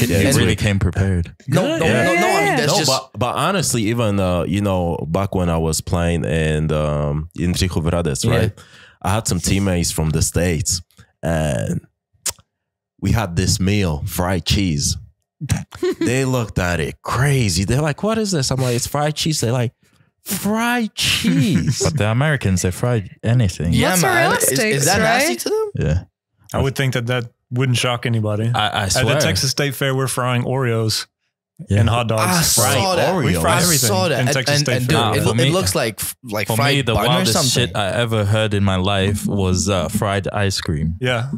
You really came prepared. No. I mean, that's just. But honestly, even you know, back when I was playing in HEROHERO, right? I had some teammates from the States, and we had this meal, fried cheese. They looked at it crazy. They're like, "What is this?" I'm like, "It's fried cheese." They're like, "Fried cheese?" But the Americans, they fried anything. Yeah, Mozzarella man. sticks, Is that nasty right? to them? Yeah. I would think that wouldn't shock anybody. I swear. At the Texas State Fair, we're frying Oreos and hot dogs. I saw that. Oreo. We fry I everything saw that. in Texas State and Fair. dude, for me- it looks like For fried me, the bun or wildest something. shit I ever heard in my life was fried ice cream. Yeah.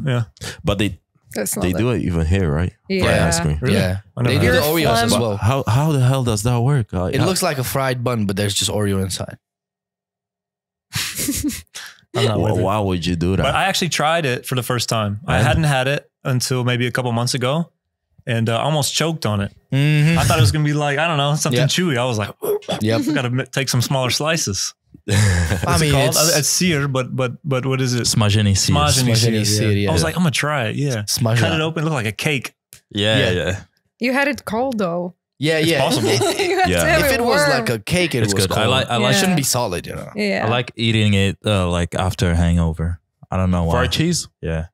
But they That's not do it even here, right? Yeah. Fried ice cream. Really? Yeah, I never they do heard the of Oreos as But well. How the hell does that work? It looks like a fried bun, but there's just Oreo inside. I'm not with it. Why would you do that? But I actually tried it for the first time. I hadn't had it until maybe a couple months ago, and I almost choked on it. I thought it was gonna be like, I don't know, something chewy. I was like, Yep. I gotta take some smaller slices. I mean, It's sear, but what is it? Smajeni seeds. Smajeni Smajeni sear, sear, yeah. yeah. I was like, I'm gonna try it. Yeah, Smudge cut it it up. open, it looked like a cake. Yeah. You had it cold though. Yeah. possible. You had to Yeah. have If it was warm. like a cake, it It's was good. cold. I like It shouldn't be solid, you know. Yeah. I like eating it like after a hangover. I don't know why. fried cheese? Yeah.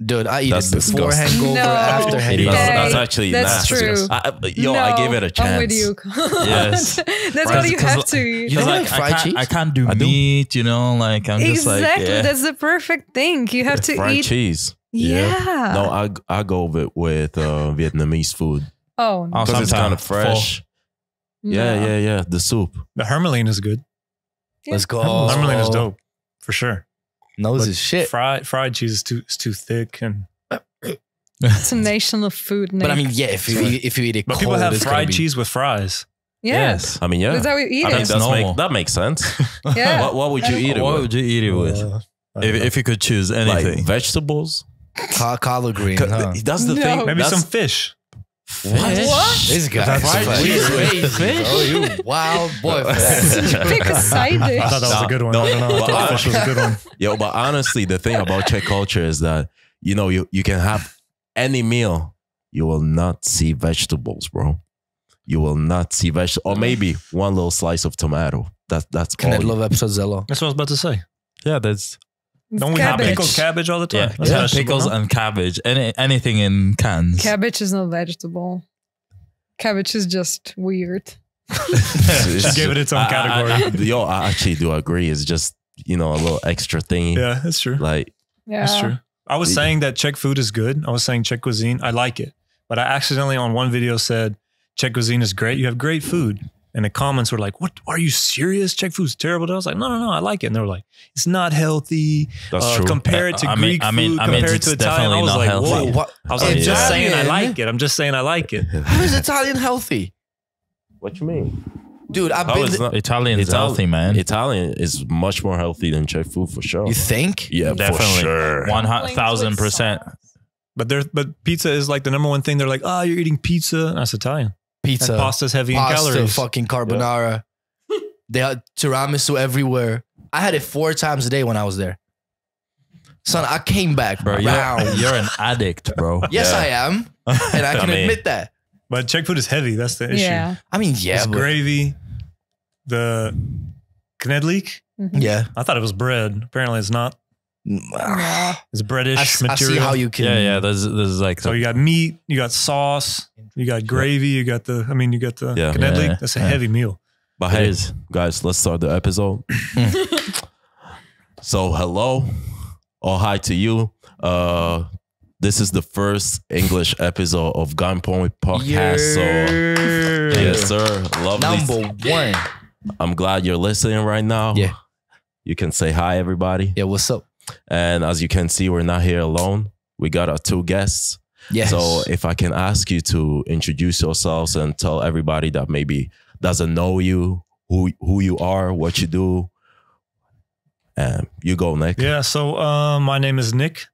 Dude, I eat That's it before disgusting. hangover, No. after It hangover. is. That's actually That's nasty. true. I gave it a chance. I'm with you. Yes. That's what you have to eat. You don't Like, like fried cheese? I can't do I do. meat, you know, like I'm just like, Exactly. yeah. That's the perfect thing. You have to Fried eat. cheese. Yeah. No, I go with Vietnamese food Oh, no. because it's kind of fresh. No. Yeah. The soup. The hermeline is good. Let's go. Hermeline is dope for sure. Nose But is shit. Fried cheese is too thick, and It's a national food. But I Nick. mean, yeah, if you eat it but cold, people have it's gonna fried be- cheese with fries. yes. I mean, yeah. That's how we eat I mean, it. normal. that makes sense. Yeah. What would you eat it What with? would you eat it with? If you could choose anything. Like vegetables? collard green. Huh? That's the No. thing. Maybe That's, some fish. What? This guy, That's fried fried cheese, cheese. crazy, bro. You wild boy for that. Pick a side I dish. thought that was a good one. No, I don't know. I but thought fish was a good one. Yo, but honestly, the thing about Czech culture is that, you know, you can have any meal. You will not see vegetables, bro. You will not see vegetables. Or maybe one little slice of tomato. That's all. Knedlov episodello. That's what I was about to say. Yeah, that's Don't we have Cabbage. pickled cabbage all the time? yeah. That's vegetable, Pickles no? and cabbage. Anything in cans. Cabbage is not vegetable. Cabbage is just weird. She gave it its own category. Yo, I actually do agree. It's just, you know, a little extra thing. Yeah, that's true. Like, Yeah. That's true. I was saying that Czech food is good. I was saying Czech cuisine. I like it. But I accidentally on one video said Czech cuisine is great. You have great food. And the comments were like, "What? Are you serious? Czech food's terrible." I was like, "No, I like it." And they were like, "It's not healthy. That's true. Compare it to I mean- Greek I mean- food. I mean, compare it it's to Italian." I definitely was not like, healthy. "Whoa!" What? I was like, Yeah. "Just saying I Italian? like it. I'm just saying I like it." How is Italian healthy? what you mean? Dude, I've How been... is not- Italian's healthy, man. Italian is much more healthy than Czech food for sure. You think? Yeah, Definitely. for sure. 1,000%. But pizza is like the number one thing. They're like, "Oh, you're eating pizza." That's Italian. Pizza. And pasta's heavy in Pasta, calories. fucking carbonara. They had tiramisu everywhere. I had it 4 times a day when I was there. Son, I came back, Bro, round. you're an addict, bro. Yes, Yeah. I am. And I can I mean- admit that. But Czech food is heavy. That's the issue. Yeah. I mean, yeah, It's but... gravy, the knedlik. Yeah. I thought it was bread. Apparently, it's not. It's breadish I material. see how you can... Yeah. There's like So you got meat, you got sauce, you got gravy, you got the Yeah. knedlik. Yeah. That's a heavy meal. But It hey, is. guys, let's start the episode. So, hello or hi to you. This is the first English episode of GunPoint podcast. So, yes, sir. Lovely. Number 1. I'm glad you're listening right now. Yeah. You can say hi, everybody. Yeah, what's up? And as you can see, we're not here alone. We got our 2 guests. Yes. So if I can ask you to introduce yourselves and tell everybody that maybe doesn't know you, who you are, what you do. You go, Nick. Yeah. So my name is Nick.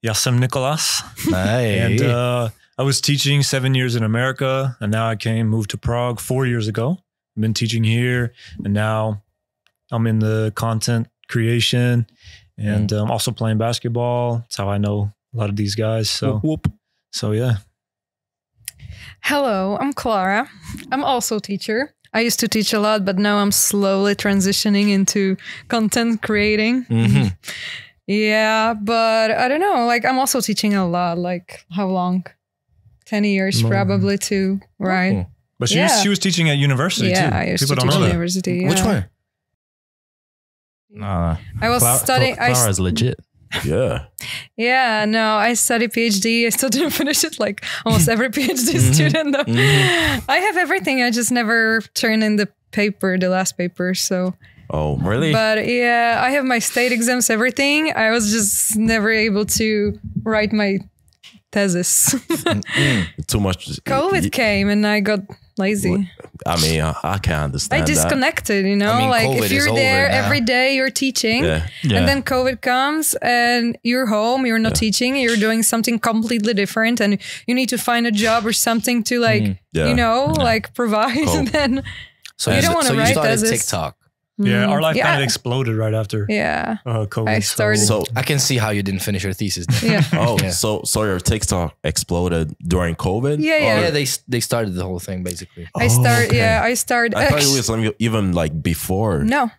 Yasem Nicolas. Hey. And I was teaching 7 years in America, and now I moved to Prague 4 years ago. I've been teaching here, and now I'm in the content creation and also playing basketball. That's how I know a lot of these guys. So, Whoop, whoop. so yeah. Hello, I'm Klára. I'm also a teacher. I used to teach a lot, but now I'm slowly transitioning into content creating. Yeah, but I don't know. Like, I'm also teaching a lot. Like, how long? 10 years probably too, right? But she was teaching at university too. Yeah, I used People to don't teach know at that. university. Which yeah. one? I was studying. Clara's legit. Yeah. Yeah, no, I studied PhD. I still didn't finish it like almost every PhD student though. I have everything. I just never turned in the paper, the last paper. So, Oh, really? but yeah, I have my state exams, everything. I was just never able to write my thesis. Too much. COVID came and I got lazy. I mean, I can't understand I disconnected, you know, I mean, like COVID if is you're over there now. every day, you're teaching. that. Yeah. And then COVID comes and you're home, you're not teaching, you're doing something completely different and you need to find a job or something to like, Yeah. you know, like provide. Cool. And then So You don't wanna so you write started thesis. TikTok. Yeah, our life kind Yeah. of exploded right after yeah, COVID. I started- So, I can see how you didn't finish your thesis. yeah. oh, Yeah. so your TikTok exploded during COVID? Yeah, yeah. Yeah, they started the whole thing basically. I started, okay. yeah, I started. I thought it was even like before. No,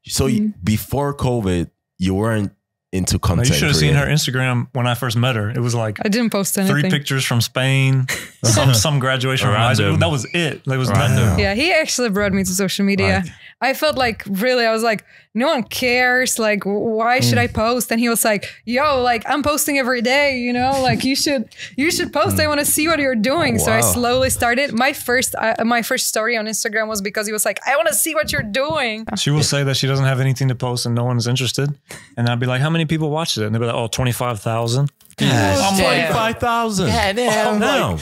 So before COVID, you weren't into Now, content. you should have seen her creating. Instagram when I first met her. It was like I didn't post 3 anything. pictures from Spain, some graduation from high school. Random. That was it. That was Random. nothing. Yeah, he actually brought me to social media. Right. I felt like really, I was like, no one cares. Like, why should I post? And he was like, yo, like I'm posting every day, you know, like you should post. I want to see what you're doing. So I Wow. slowly started. My first story on Instagram was because he was like, I want to see what you're doing. She will say that she doesn't have anything to post and no one's interested. And I'd be like, how many people watched it? And they'd be like, oh, 25,000. I'm like, 5,000. Yeah, damn. No.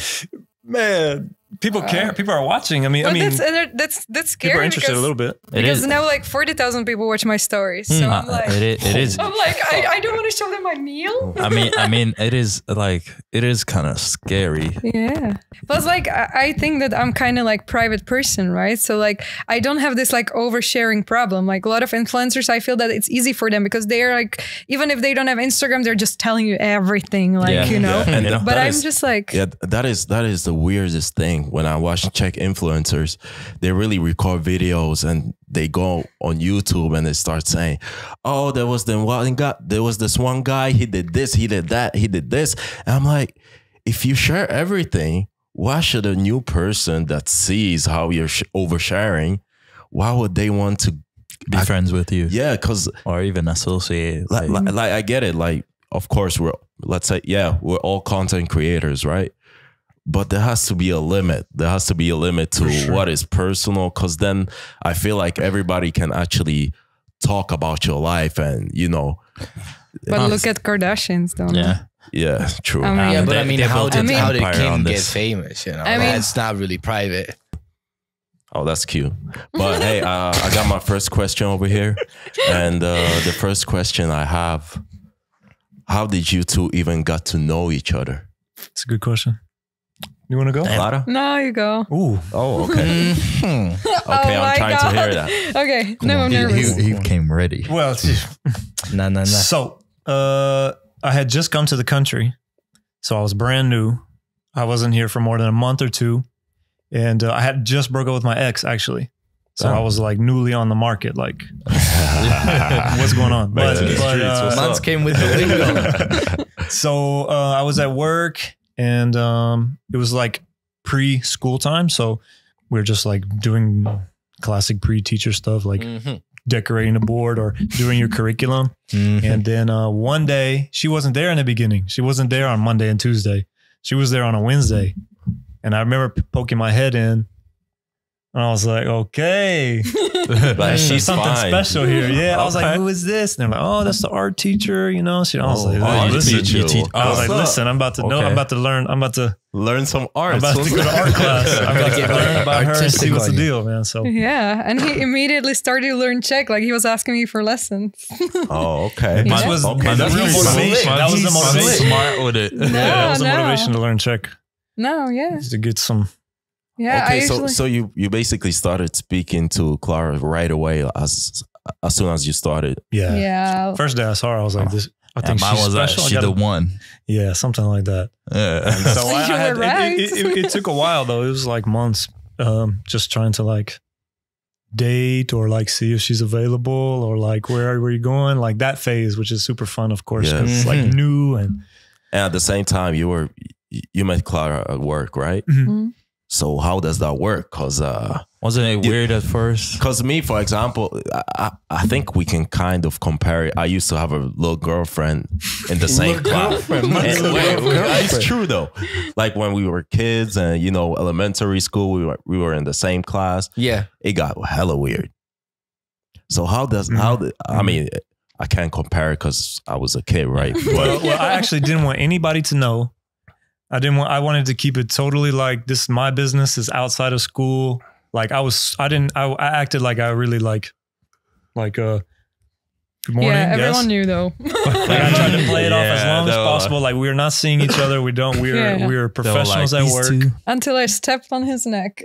man, people care. People are watching. I mean, That's scary. people are interested because, a little bit. It because is. now like 40,000 people watch my stories. So I'm like, It is. I'm like, I don't want to show them my meal. I mean, it is kind of scary. Yeah. Plus, like, I think that I'm kind of like private person, right? So like, I don't have this like oversharing problem. Like a lot of influencers, I feel that it's easy for them because they're like, even if they don't have Instagram, they're just telling you everything, like, Yeah. you know. And Yeah. But that I'm is- just like, Yeah, that is the weirdest thing. When I watch Czech influencers, they really record videos and they go on YouTube and they start saying, "Oh, there was this one guy. He did this. He did that. He did this." And I'm like, if you share everything, why should a new person that sees how you're oversharing, why would they want to Be friends with you, Yeah, because or even associate. like I get it. Like, of course, we're all content creators, right? But there has to be a limit. There has to be a limit to what is personal, because then I feel like everybody can actually talk about your life, and you know. but look at Kardashians, don't Yeah, true. I mean- Yeah, but They- I mean, they how built did an empire Kim on get this. famous? You know, I mean- it's not really private. Oh, that's cute. But hey, I got my first question over here, and the first question I have: how did you two even got to know each other? It's a good question. You want to go? Clara? No, you go. Ooh. Oh, okay. Mhm. Okay, I'm my trying to hear God. that. Okay, no, I'm nervous. He came ready. Well, Nah. so I had just come to the country, so I was brand new. I wasn't here for more than a month or two, and I had just broke up with my ex actually. So I was like newly on the market, like what's going on? Back to the streets, what's Months up? came with the lingo. So I was at work, and it was like pre-school time, so we were just like doing classic pre-teacher stuff, like decorating a board or doing your curriculum. And then one day, she wasn't there in the beginning. She wasn't there on Monday and Tuesday. She was there on a Wednesday. And I remember poking my head in, and I was like, okay, Like, she's something fine. special here. Yeah. I was like, Okay. who is this? And they're like, oh, that's the art teacher, you know? I was like, Oh, you listen. teach you. I was like, What's up? listen, I'm about to know. Okay. I'm about to learn. I'm about to Learn some art. go to art class. I'm about to learn about her and see Artistic what's the on you. deal, man. So Yeah, and he immediately started to learn Czech. Like he was asking me for lessons. Oh, okay. Yeah. this was Okay, the that's real pretty motivation. smart. That was the He's motivation. Smart with it. No, That was the no. motivation to learn Czech, No, yeah, is to get some. yeah. Okay, I usually, so you basically started speaking to Clara right away as soon as you started. Yeah. yeah. First day I saw her, I was like, this. I think mine she's was special. she the one. Yeah, something like that. Yeah. So I You were had, right. it took a while though. It was like months, just trying to like date or like see if she's available or like where are you going, like that phase, which is super fun, of course, Yeah. 'cause it's like new and at the same time, you met Klára at work, right? Mhm. So how does that work? Because Wasn't it weird at first? me, for example, I think we can kind of compare it. I used to have a little girlfriend in the same class. And it's true though. Like when we were kids and you know elementary school, we were in the same class. Yeah. It got hella weird. So I mean, I can't compare it because I was a kid, right? well, I actually didn't want anybody to know. I wanted to keep it totally like this. My business is outside of school. Like I acted like I really like good morning. Yeah, everyone yes. knew though. Like I tried to play it off as long as they were possible. Like we're not seeing each other. We're professionals at work. Until I stepped on his neck.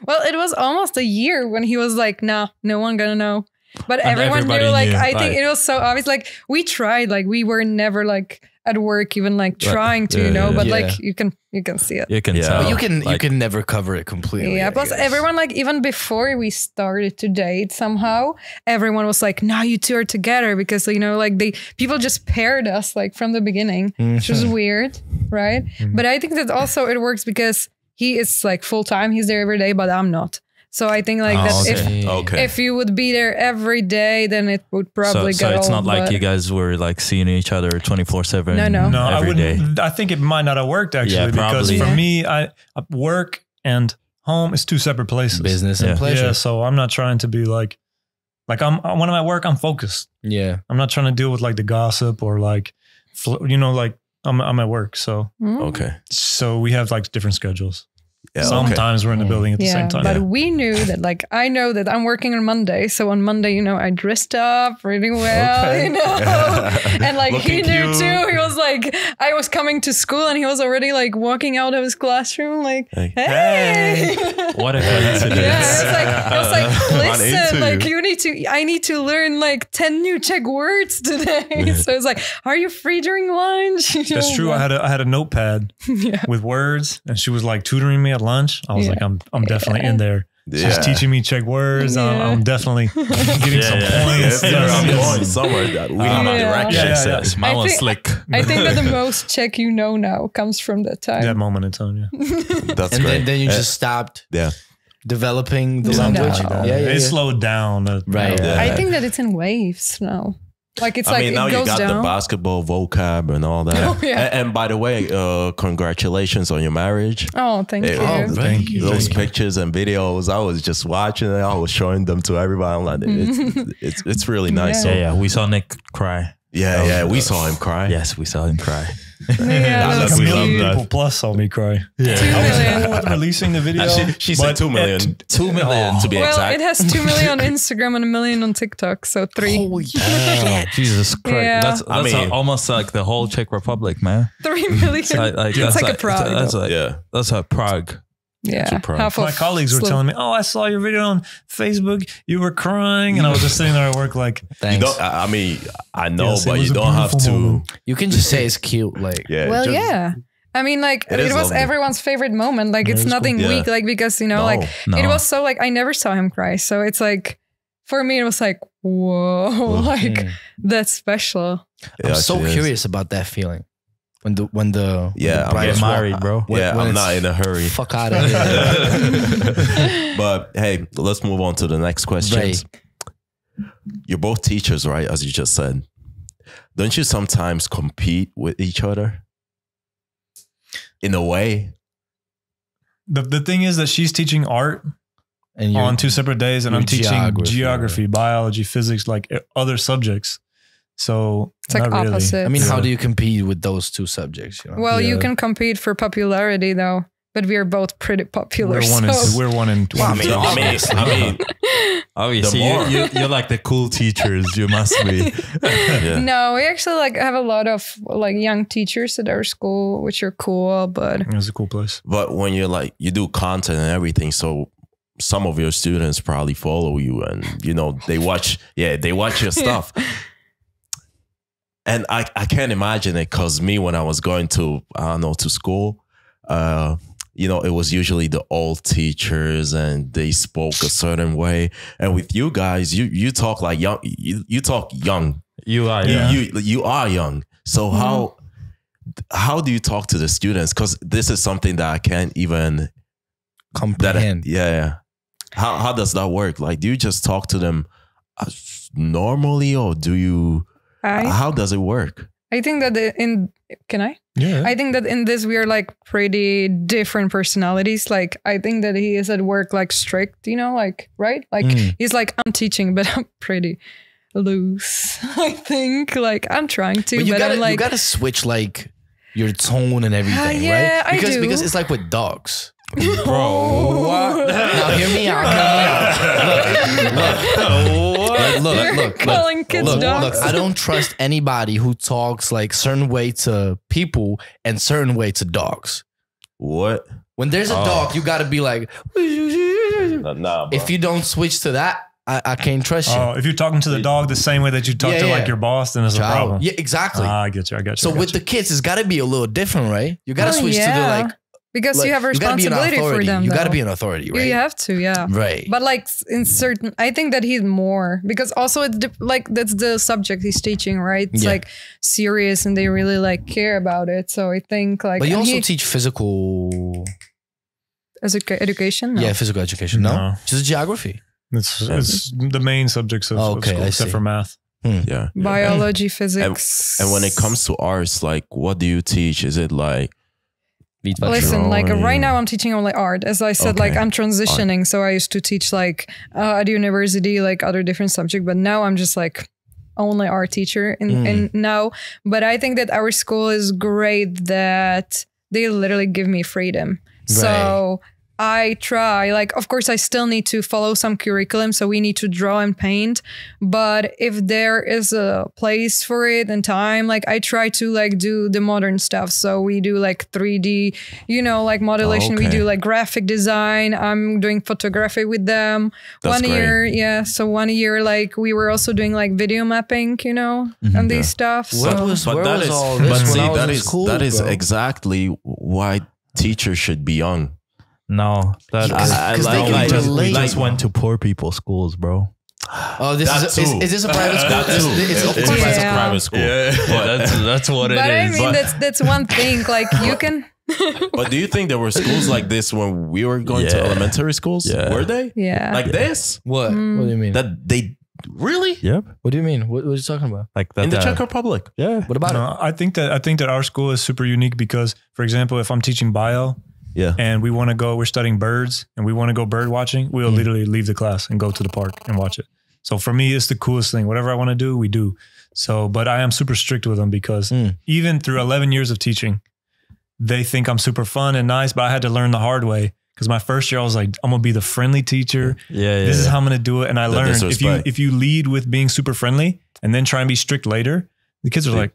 Well, it was almost a year when he was like, nah, no one gonna know. But And everyone knew, everybody like, knew, I think like- it was so obvious. Like, we tried, like, we were never like at work, even like trying to, you know, but like you can see it. You can Yeah. tell. But you like, can never cover it completely. Yeah, I plus guess. everyone, like, even before we started to date somehow, everyone was like, now you two are together because, you know, like people just paired us like from the beginning, which was weird, right? But I think that also it works because he is like full time, he's there every day, but I'm not. So I think like that if you would be there every day, then it would probably so go it's not old, like but- you guys were like seeing each other 24/7. No. No, I every day. wouldn't. I think it might not have worked actually Yeah, because probably. for Yeah. me, I work and home is two separate places. Business and Yeah. pleasure. Yeah, so I'm not trying to be like I'm when I'm at work, I'm focused. Yeah. I'm not trying to deal with like the gossip or like, you know, like I'm at work. So Okay. we have like different schedules. Yeah. Sometimes we're in the building at the Yeah, same time. but we knew that, like, I know that I'm working on Monday. So on Monday, you know, I dressed up really well, Okay. you know, and like he Looking knew cute. too. He was like, I was coming to school and he was already like walking out of his classroom, like, hey. What a coincidence. Yeah, it was like, Run listen, into like you. I need to learn like 10 new Czech words today. So it's like, are you free during lunch? You That's know, true. but- I had a notepad with words, and she was like tutoring me at lunch. I was Yeah. like, I'm definitely in there. Yeah. She's teaching me Czech words. Yeah. I'm definitely getting some points. Yes, I'm Yes. going somewhere that we know Yeah. direction. Yeah. says. Mine I was think- slick. I think that the most Czech you know now comes from that time. That moment in time, yeah. That's And great. then you just stopped yeah. developing the No. language. No. It slowed down. Right. Yeah. I think that it's in waves now. Like it's I like mean, now it you goes got down. the basketball vocab and all that. Oh, yeah. And by the way, congratulations on your marriage. Oh, thank Hey, you. oh, Thank you. Those pictures and videos, I was just watching it. I was showing them to everybody. I'm like, it's really nice. So, Yeah, we saw Nick cry. yeah, we saw him cry. Yes, we saw him cry. Yeah, That's that's we A love million that. people plus saw me cry. 2 I was million. cool with releasing the video. She said but 2 million. 2 million to be Well, exact. it has 2 million on Instagram and 1 million on TikTok, so 3. Holy shit. Jesus Christ. Yeah. That's I mean- almost like the whole Czech Republic, man. 3 million. It's like a Prague, though. That's a Prague. Yeah, Prague. half My of colleagues were Slo- telling me, "Oh, I saw your video on Facebook. You were crying," and I was just sitting there at work, like, You Thanks. don't, I mean, I know, Yes, it but was you a don't have beautiful to. moment. You can just say it's cute. Like, Yeah. Well, just- yeah. I mean, like, It it is was lovely. everyone's favorite moment. Like, it's is cool. nothing Yeah. weak, like, because, you know, No, like, no. it was so, like, I never saw him cry. So it's like, for me, it was like, whoa, like, that's special. Yeah, I'm so she is. curious about that feeling when the Yeah, I'm brides Get getting married, bro. when- Yeah, when I'm it's- not in a hurry. fuck out of here. But hey, let's move on to the next questions. You're both teachers, right? As you just said. Don't you sometimes compete with each other? In a way? the thing is that she's teaching art And you're, on 2 separate days, and you're I'm teaching geography, geography, biology, physics, like other subjects. So It's like not really. opposite. I mean, how Yeah. do you compete with those two subjects? You know? Well, you Yeah. can compete for popularity, though, but we are both pretty popular. We're one so. in we're one in. I mean, Obviously, The more- you're like the cool teachers. You must be. yeah. No, we actually like have a lot of like young teachers at our school, which are cool, but It's a cool place. But when you're like, you do content and everything, so some of your students probably follow you and, you know, they watch your stuff. And I can't imagine it because me, when I was going to, I don't know, to school, you know, it was usually the old teachers and they spoke a certain way. And with you guys, you talk like young, you talk young. You are, You are young. So how do you talk to the students? Because this is something that I can't even comprehend. Yeah. How does that work? Like, do you just talk to them normally, or do you? How does it work? I think that can I? Yeah. I think that in this we are like pretty different personalities. Like I think that he is at work like strict, you know, like right? Like he's like, I'm teaching, but I'm pretty loose. I think like I'm trying to, but I'm like, you gotta switch like your tone and everything, yeah, right? I do. Because it's like with dogs. bro. What? Now hear me out. Look. Calling kids dogs. Look, I don't trust anybody who talks like certain way to people and certain way to dogs. What? When there's a dog, you gotta be like, Nah, bro. if you don't switch to that, I can't trust you. Oh, if you're talking to the dog the same way that you talk to like your boss, then it's a problem. Yeah, exactly. I get you. So with the kids, it's got to be a little different, right? You got to switch to the like, because you have a responsibility for them. You got to be an authority, right? You have to, yeah. Right. But like in certain, I think that he's more because also it's like that's the subject he's teaching, right? It's like serious and they really like care about it. So I think like. But you also teach physical. Education? No. Yeah, physical education. No, just geography. It's the main subjects of school, except for math. Yeah. Biology, physics. And when it comes to arts, like, what do you teach? Is it like? Listen, like right now I'm teaching only art. As I said, like I'm transitioning. So I used to teach like at university, like other different subjects, but now I'm just like only art teacher and now. But I think that our school is great that they literally give me freedom. Right. So I try, like, of course, I still need to follow some curriculum. So we need to draw and paint. But if there is a place for it and time, like I try to like do the modern stuff. So we do like 3D, you know, like modulation. We do like graphic design. I'm doing photography with them. That's one year. Yeah. So 1 year, like we were also doing like video mapping, you know, and these stuff. That is exactly why teachers should be young. No, that we just went to poor people schools, bro. Oh, is this a private school? It's a private school. Yeah, that's what it is. But I mean, that's one thing. Like you can. But do you think there were schools like this when we were going to elementary schools? Yeah. Were they? Yeah. Like this? What? What do you mean? That they really? Yep. What do you mean? What are you talking about? Like that In the Czech Republic? Yeah. What about it? I think that our school is super unique because, for example, if I'm teaching bio. Yeah. And we're studying birds and we want to go bird watching, we'll literally leave the class and go to the park and watch it. So for me, it's the coolest thing. Whatever I want to do, we do. So, but I am super strict with them because even through 11 years of teaching, they think I'm super fun and nice, but I had to learn the hard way. Because my first year, I was like, I'm going to be the friendly teacher. This is how I'm going to do it. And I learned if you lead with being super friendly and then try and be strict later, the kids are like,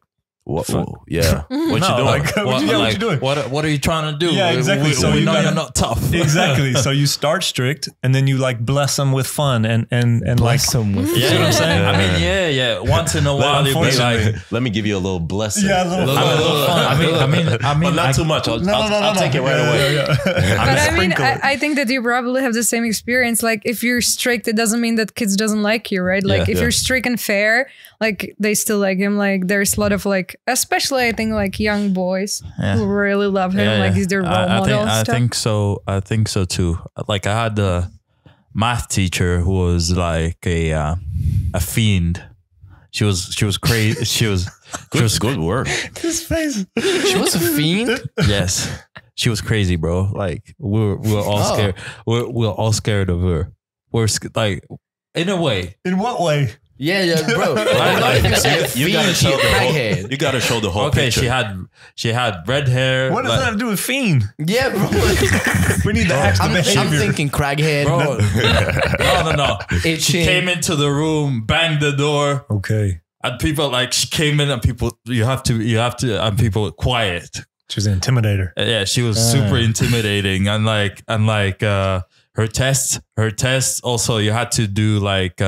yeah. What you doing? Like, what you doing? What are you trying to do? Yeah, exactly. So you know you're not tough. Exactly. So you start strict and then you like bless them with fun and bless them with you see what I'm saying? I mean, yeah. Once in a while, you be like, let me give you a little blessing. Yeah, a little fun. I mean, but not too much. I'll take it right away. But I mean, I think that you probably have the same experience. Like if you're strict, it doesn't mean that kids doesn't like you, right? Like if you're strict and fair, like they still like him. Like there's a lot of like, especially I think like young boys who really love him. Like he's their role model. I think so too. Like I had a math teacher who was like a fiend. She was crazy. She was good work. His face. She was a fiend. Yes, she was crazy, bro. Like we're all scared. We're all scared of her. We're like, in a way. In what way? Yeah, bro. You gotta show the whole picture. she had red hair. What does that have to do with fiend? Yeah, bro. We need to ask the behavior. I'm thinking crackhead. Bro. No. She came into the room, banged the door. Okay. And people like she came in and people you have to and people were quiet. She was an intimidator. Yeah, she was super intimidating and like her tests also you had to do like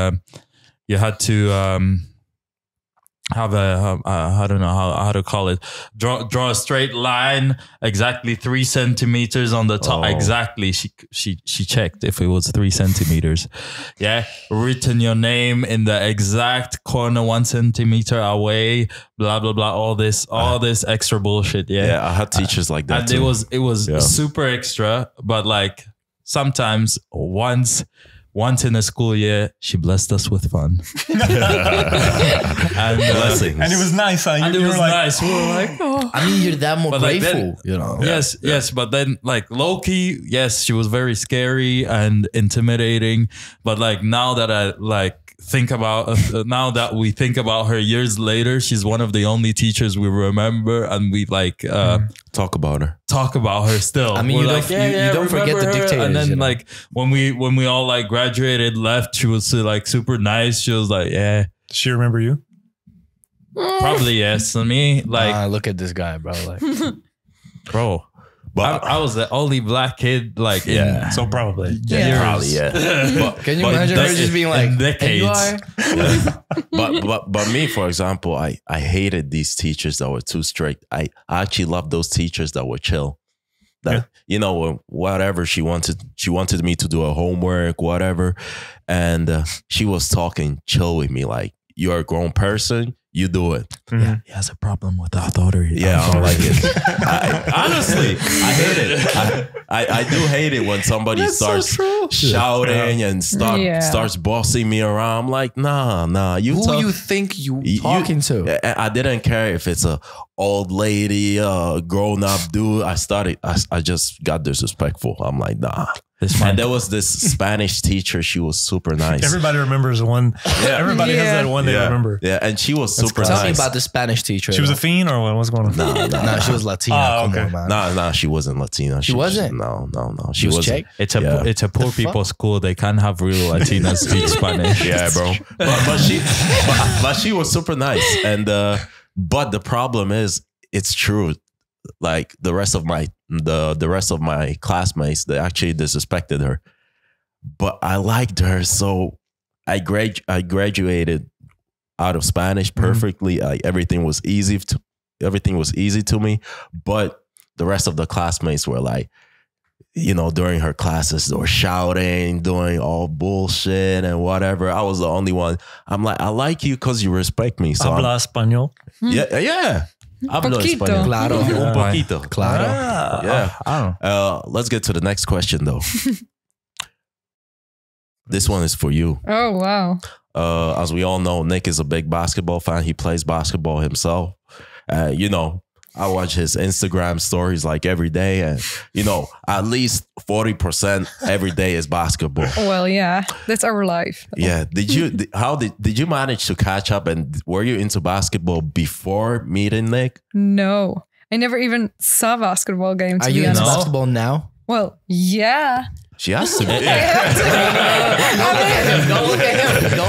you had to have a I don't know how to call it. Draw a straight line exactly 3 centimeters on the top. Exactly. She checked if it was 3 centimeters. Yeah. Written your name in the exact corner 1 centimeter away. Blah blah blah. All this extra bullshit. Yeah. Yeah, I had teachers like that And too. it was super extra, but like sometimes once in a school year, she blessed us with fun. And Blessings. And it was nice. Huh? And it You was were like, nice. We were like, oh. I mean, you're that more But like grateful, then- you know. Yes. But then like low-key, yes, she was very scary and intimidating. But like now that I like think about, now that we think about her years later, she's one of the only teachers we remember, and we like Talk about her. talk about her still. I mean, We're you like, don't forget remember the her? dictators. And then you know? like when we all like graduated, left, she was like super nice. She was like, yeah, does she remember you? probably yes. And me, like, look at this guy, bro. Like, bro, But I was the only black kid, like, Yeah. So probably. years. probably, yeah. can you But imagine her that's- just being in like, decades. "And you are?" but me, for example, I hated these teachers that were too strict. I actually loved those teachers that were chill. That you know, whatever she wanted me to do a homework, whatever, and she was talking chill with me, like you're a grown person, you do it. Yeah, he has a problem with authority. Yeah, I don't like it. Honestly, I hate it. I do hate it when somebody starts shouting and starts bossing me around. I'm like, nah. Who you think you talking to? I didn't care if it's a old lady, grown up dude. I just got disrespectful. I'm like, nah. And there was this Spanish teacher. She was super nice. Everybody remembers the one. Everybody has that one they remember. Yeah, and she was super Tell nice. me about the Spanish teacher. She was a fiend or what? What's going on? No, she was Latina. Oh, Come okay. on, man. Nah, she wasn't Latina. She wasn't? No. She was wasn't. Czech? It's a poor people school. They can't have real Latinas speak Spanish. Yeah, bro. But she was super nice. And but the problem is, it's true. Like the rest of my classmates, they actually disrespected her. But I liked her, so I graduated out of Spanish perfectly. Like everything was easy to me. But the rest of the classmates were like, you know, during her classes, they were shouting, doing all bullshit and whatever. I was the only one. I'm like, I like you because you respect me. So Habla español. yeah. Hablo Poquito. español. Claro. Un poquito. Claro. Yeah. I don't. Let's get to the next question, though. This one is for you. Oh, wow. As we all know, Nick is a big basketball fan. He plays basketball himself. You know, I watch his Instagram stories like every day, and you know, at least 40% every day is basketball. Well, yeah, that's our life. Yeah. Did you manage to catch up, and were you into basketball before meeting Nick? No, I never even saw a basketball game. To Are be you into honest. basketball now? Well, yeah. She has to be. Don't look at him.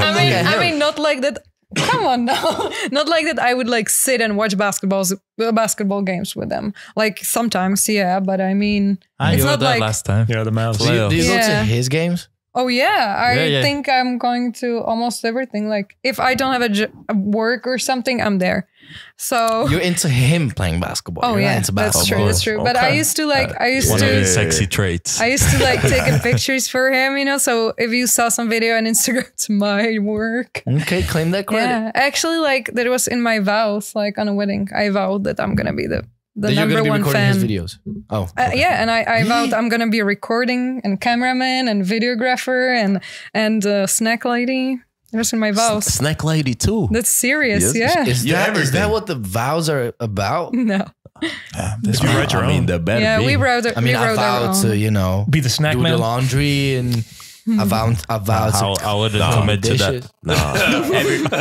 I mean, not like that. Come on now. Not like that I would like sit and watch basketball games with them. Like sometimes, yeah, but I mean, it's You were not there like, last time. Yeah, the Mavs. Do you go to Yeah. his games? oh yeah, I Yeah. think I'm going to almost everything. Like if I don't have a work or something, I'm there. So You're into him playing basketball. oh You're not yeah, into that's basketball. true. That's true. But I Okay. used to like, One of his sexy traits. I used to like taking pictures for him, you know. So if you saw some video on Instagram, it's my work. Okay, claim that credit. Yeah, actually, like that was in my vows, like on a wedding. I vowed that I'm gonna be the That you're number gonna be one recording fan. his videos. Oh, Yeah, and I vowed I'm gonna be a recording and cameraman and videographer and snack lady. It was in my vows. Snack lady too. That's serious, Yes. yeah. is Yeah, that everything. what the vows are about? No, Did you write your I mean, own? the better yeah, be. we wrote it. I mean, we I wrote our vowed own. to, you know, Be the snack do man? the laundry, and I vowed I wouldn't to commit to that. dishes.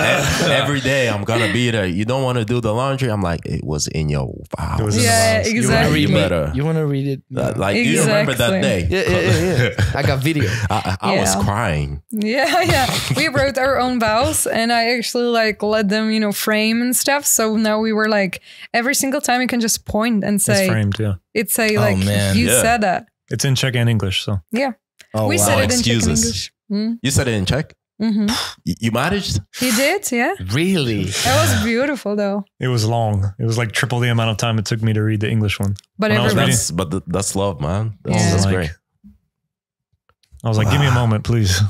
Every day I'm gonna be there. You don't want to do the laundry. I'm like, it was in your vows. It was in the Yeah, vows. exactly. You better. You want to read it? Like, do you remember that Exactly. day? Yeah. I got video. I was Yeah. crying. Yeah. We wrote our own vows and I actually like let them, you know, frame and stuff. So now we were like, every single time you can just point and It's say, framed, yeah. it's a like, man. you Yeah. said that. It's in Czech and English, so. Yeah. Oh, we wow. said it in Czech and excuses. English. Mm. You said it in Czech? You managed? He did, yeah. Really? That was beautiful though. It was long. It was like triple the amount of time it took me to read the English one. But When I was everybody, reading- That's love, man. Yeah. That's Like- great. I was like, give me a moment, please.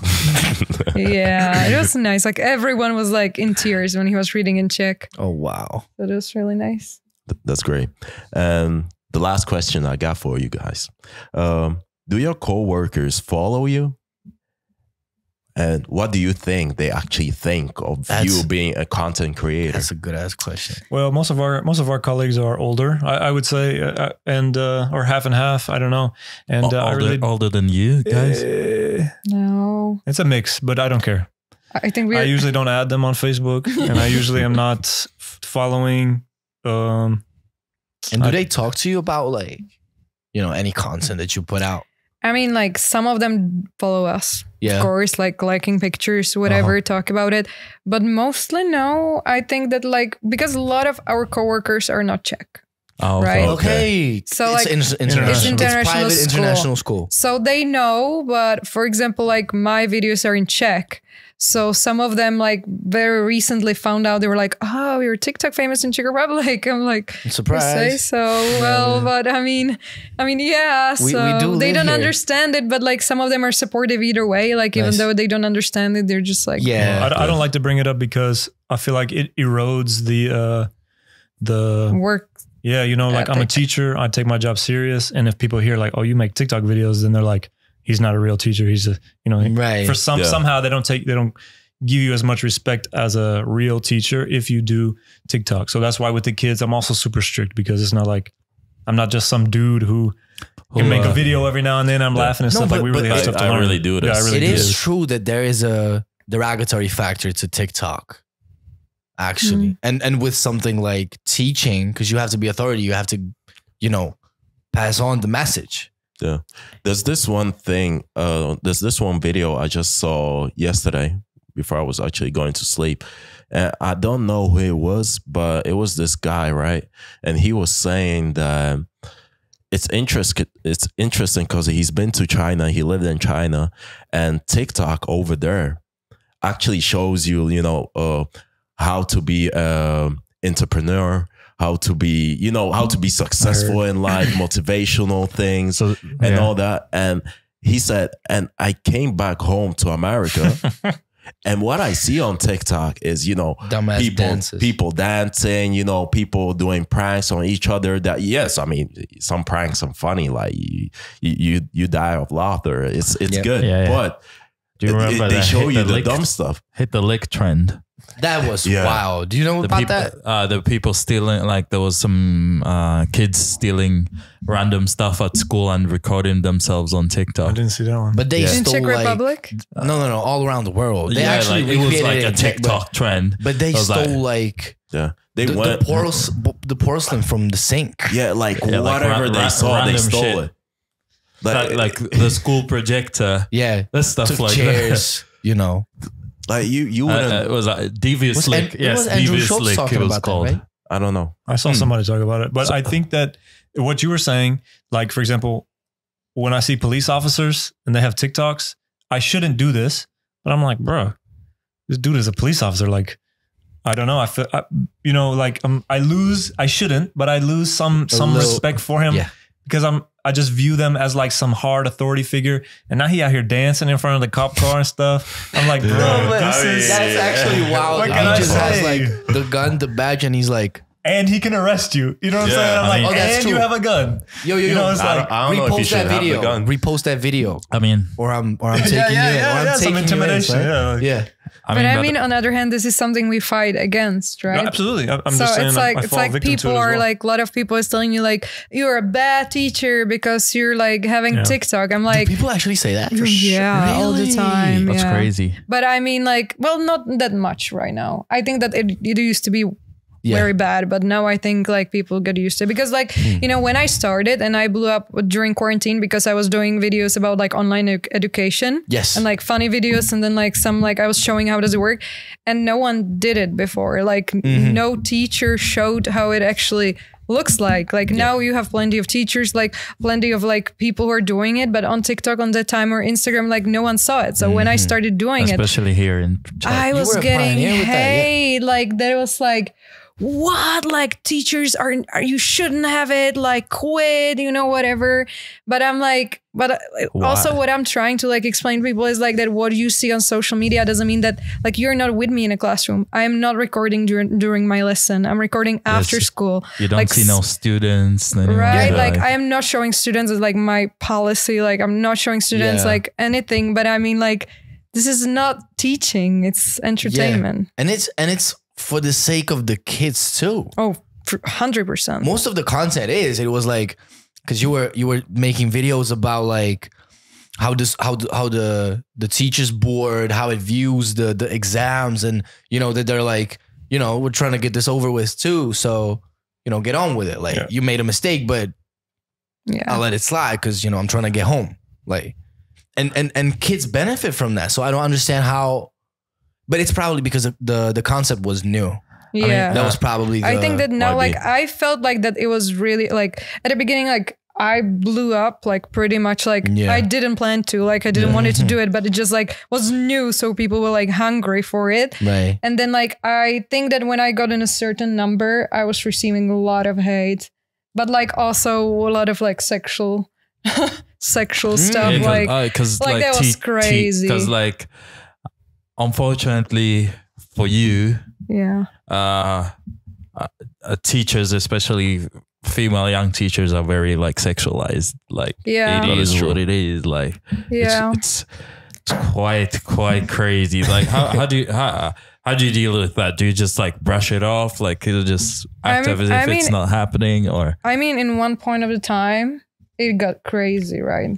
yeah, it was nice. Like everyone was like in tears when he was reading in Czech. Oh, wow. That was really nice. That's great. And the last question I got for you guys. Do your coworkers follow you? And what do you think they actually think of you being a content creator? That's a good ass question. Well, most of our colleagues are older, I would say, and or half and half. I don't know. And I really older than you guys. No, it's a mix, but I don't care. I think we. I usually don't add them on Facebook, and I usually am not following. And do they talk to you about like, you know, any content that you put out? I mean, like some of them follow us, Yeah. of course, like liking pictures, whatever, talk about it. But mostly no. I think that like because a lot of our coworkers are not Czech. Oh, Right. Okay. So, like, it's it's international private school. international school. So they know, but for example, like my videos are in Czech. So some of them like very recently found out, they were like, oh, you're TikTok famous in Czech Republic. I'm like, Surprise. you say so. Well, but I mean, yeah. We So do they live don't here. understand it, but like some of them are supportive either way. Like even Nice. though they don't understand it, they're just like, Yeah. I don't like to bring it up because I feel like it erodes the work. yeah, you know, like I'm a Ethic. teacher, I take my job serious, and if people hear like, oh, you make TikTok videos, then they're like, he's not a real teacher. He's a, you know, Right. for somehow they don't give you as much respect as a real teacher if you do TikTok. So that's why with the kids, I'm also super strict because it's not like I'm not just some dude who can make a video every now and then. I'm laughing and No, stuff. but- Like we really but have stuff to I learn. really do this. Yeah, I really It do is this. true that there is a derogatory factor to TikTok, actually, and with something like teaching, because you have to be authority, you have to, you know, pass on the message. Yeah. There's this one thing, there's this one video I just saw yesterday before I was actually going to sleep. And I don't know who it was, but it was this guy, right? And he was saying that it's interesting because he's been to China, he lived in China, and TikTok over there actually shows you, you know, how to be an entrepreneur, how to be, you know, how to be successful in life, motivational things and all that. And he said, and I came back home to America and what I see on TikTok is, you know, Dumbass dances. people dancing, you know, people doing pranks on each other that, yes, I mean, some pranks are funny. Like you die of laughter. It's good. Yeah, yeah. But Do you remember they that show hit you the the lick- dumb stuff. Hit the lick trend? That was Yeah. wild. Do you know about that? The people stealing, like there was some kids stealing random stuff at school and recording themselves on I TikTok. didn't see that one. But they In stole Czech like Republic? no, all around the world. They Yeah, actually like, it was recreated like a in Czech, TikTok trend. but they It was stole like- like Yeah. They the went. the porcelain from the sink. Yeah, like Yeah, like whatever they saw, they random stole shit. it. like the school projector. Yeah, That stuff took like chairs. You know, like you that. wouldn't. It was a devious Was lick. it Yes, was Andrew devious Schultz lick. talking It was about that, called. right? I don't know. I saw somebody talk about it, but I think that what you were saying, like for example, when I see police officers and they have TikToks, I shouldn't do this, but I'm like, bro, this dude is a police officer. Like, I don't know. I feel, you know, like I shouldn't, but I lose some little- respect for him Yeah. because I just view them as like some hard authority figure. And now he out here dancing in front of the cop car and stuff. I'm like, bro, No, but this is, that's actually wild. What He can I just has say? like the gun, the badge, and he's like, and he can arrest you. You know what I'm Yeah, saying? I'm I like, mean- Oh, that's and true. you have a gun. yo, You know, it's I like, don't know if you repost should that have the video. gun. Repost that video, I mean, or I'm taking you in. Or I'm some taking intimidation. You in, Yeah, son. like- Yeah. I But mean, I mean, on the other hand, this is something we fight against, right? No, absolutely. I'm So just saying it's I like fall victim to people it as are well. like, a lot of people is telling you like you're a bad teacher because you're like having Yeah. TikTok. I'm Do like, people actually say that? yeah, all the Really? time. that's yeah. crazy. But I mean, like, well, not that much right now. I think that it used to be Yeah. very bad, but now I think like people get used to it because like, you know, when I started and I blew up during quarantine because I was doing videos about like online education. Yes. And like funny videos and then like some like I was showing how does it work and no one did it before. Like no teacher showed how it actually looks like. Like now you have plenty of teachers, like plenty of like people who are doing it, but on TikTok on that time or Instagram, like no one saw it. So when I started doing especially here in Czech. I was getting hate. That, like there was like, what, like teachers are you shouldn't have it, like quit, you know, whatever. But I'm like, but also what I'm trying to like explain to people is like that what you see on social media doesn't mean that like you're not with me in a classroom. I am not recording during my lesson. I'm recording after school. You don't like, see no students. Right. Like I am not showing students like my policy. Like I'm not showing students like anything, but I mean like, this is not teaching, it's entertainment. And it's for the sake of the kids too. Oh, 100%. Most of the content it was like, because you were making videos about like how the teachers board, how it views the exams, and you know that they're like, you know, we're trying to get this over with too, so you know, get on with it. Like you made a mistake, but I'll let it slide because you know I'm trying to get home. Like, and kids benefit from that. So I don't understand how. But it's probably because the concept was new. Yeah. I mean, that was probably I think that now, like, I felt like that it was really, like, at the beginning, like, I blew up, like, pretty much, like, I didn't plan to, like, I didn't want to do it, but it just, like, was new, so people were, like, hungry for it. Right. And then, like, I think that when I got in a certain number, I was receiving a lot of hate, but, like, also a lot of, like, sexual stuff, like that was crazy. Because, like, unfortunately for you, teachers, especially female young teachers, are very like sexualized. Like it is what it is. Like it's quite crazy. Like how do you deal with that? Do you just like brush it off? Like it'll just act as if it's not happening? Or I mean, in one point of the time, it got crazy, right?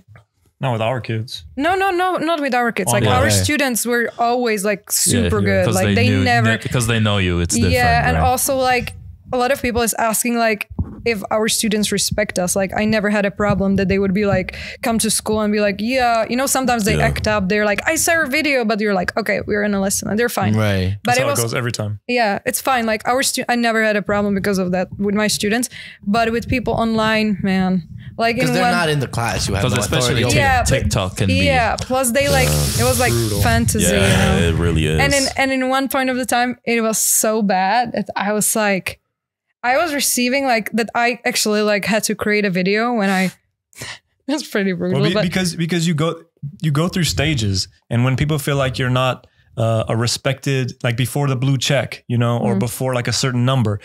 Not with our kids. No, not with our kids. Like our students were always like super good. Like they never, because they know you. It's different. Yeah, and right? also like a lot of people is asking like if our students respect us. Like I never had a problem that they would be like come to school and be like, yeah, you know, sometimes they act up. They're like, I saw a video, but you're like, okay, we're in a lesson, and they're fine. Right. But That's how it goes every time. Yeah, it's fine. Like I never had a problem because of that with my students, but with people online, man. Like because they're not in the class, you have no especially authority. TikTok can be. Yeah, plus they like it was like brutal. fantasy. Yeah, you know? it really is. And in one point of the time, it was so bad that I was like, I was receiving like that. I actually like had to create a video when I. That's pretty brutal. Well, because you go through stages, and when people feel like you're not a respected, like before the blue check, you know, or before like a certain number,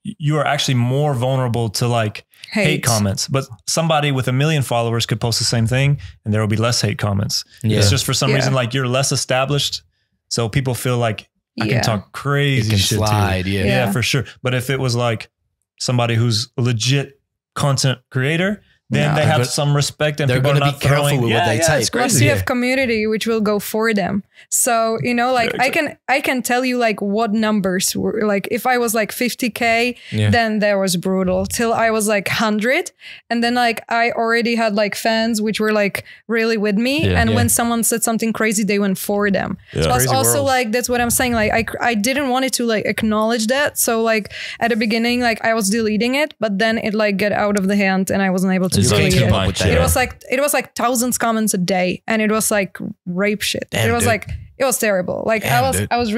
you are actually more vulnerable to like hate comments. But somebody with 1 million followers could post the same thing and there will be less hate comments. It's just for some reason, like you're less established. So people feel like I can talk crazy shit slide, to you. Yeah, for sure. But if it was like somebody who's a legit content creator, then they have some respect, and they're people going are to not be careful with what they type. It's Plus crazy. you have community which will go for them. So, you know, like I can tell you like what numbers were like, if I was like 50K, then that was brutal till I was like 100. And then like, I already had like fans, which were like really with me. And when someone said something crazy, they went for them. Plus also like, that's what I'm saying. Like I didn't want it to like acknowledge that. So like at the beginning, like I was deleting it, but then it like got out of the hand and I wasn't able to delete it. It was like thousands comments a day, and it was like rape shit. Damn, it was like it was terrible. Like Damn, it was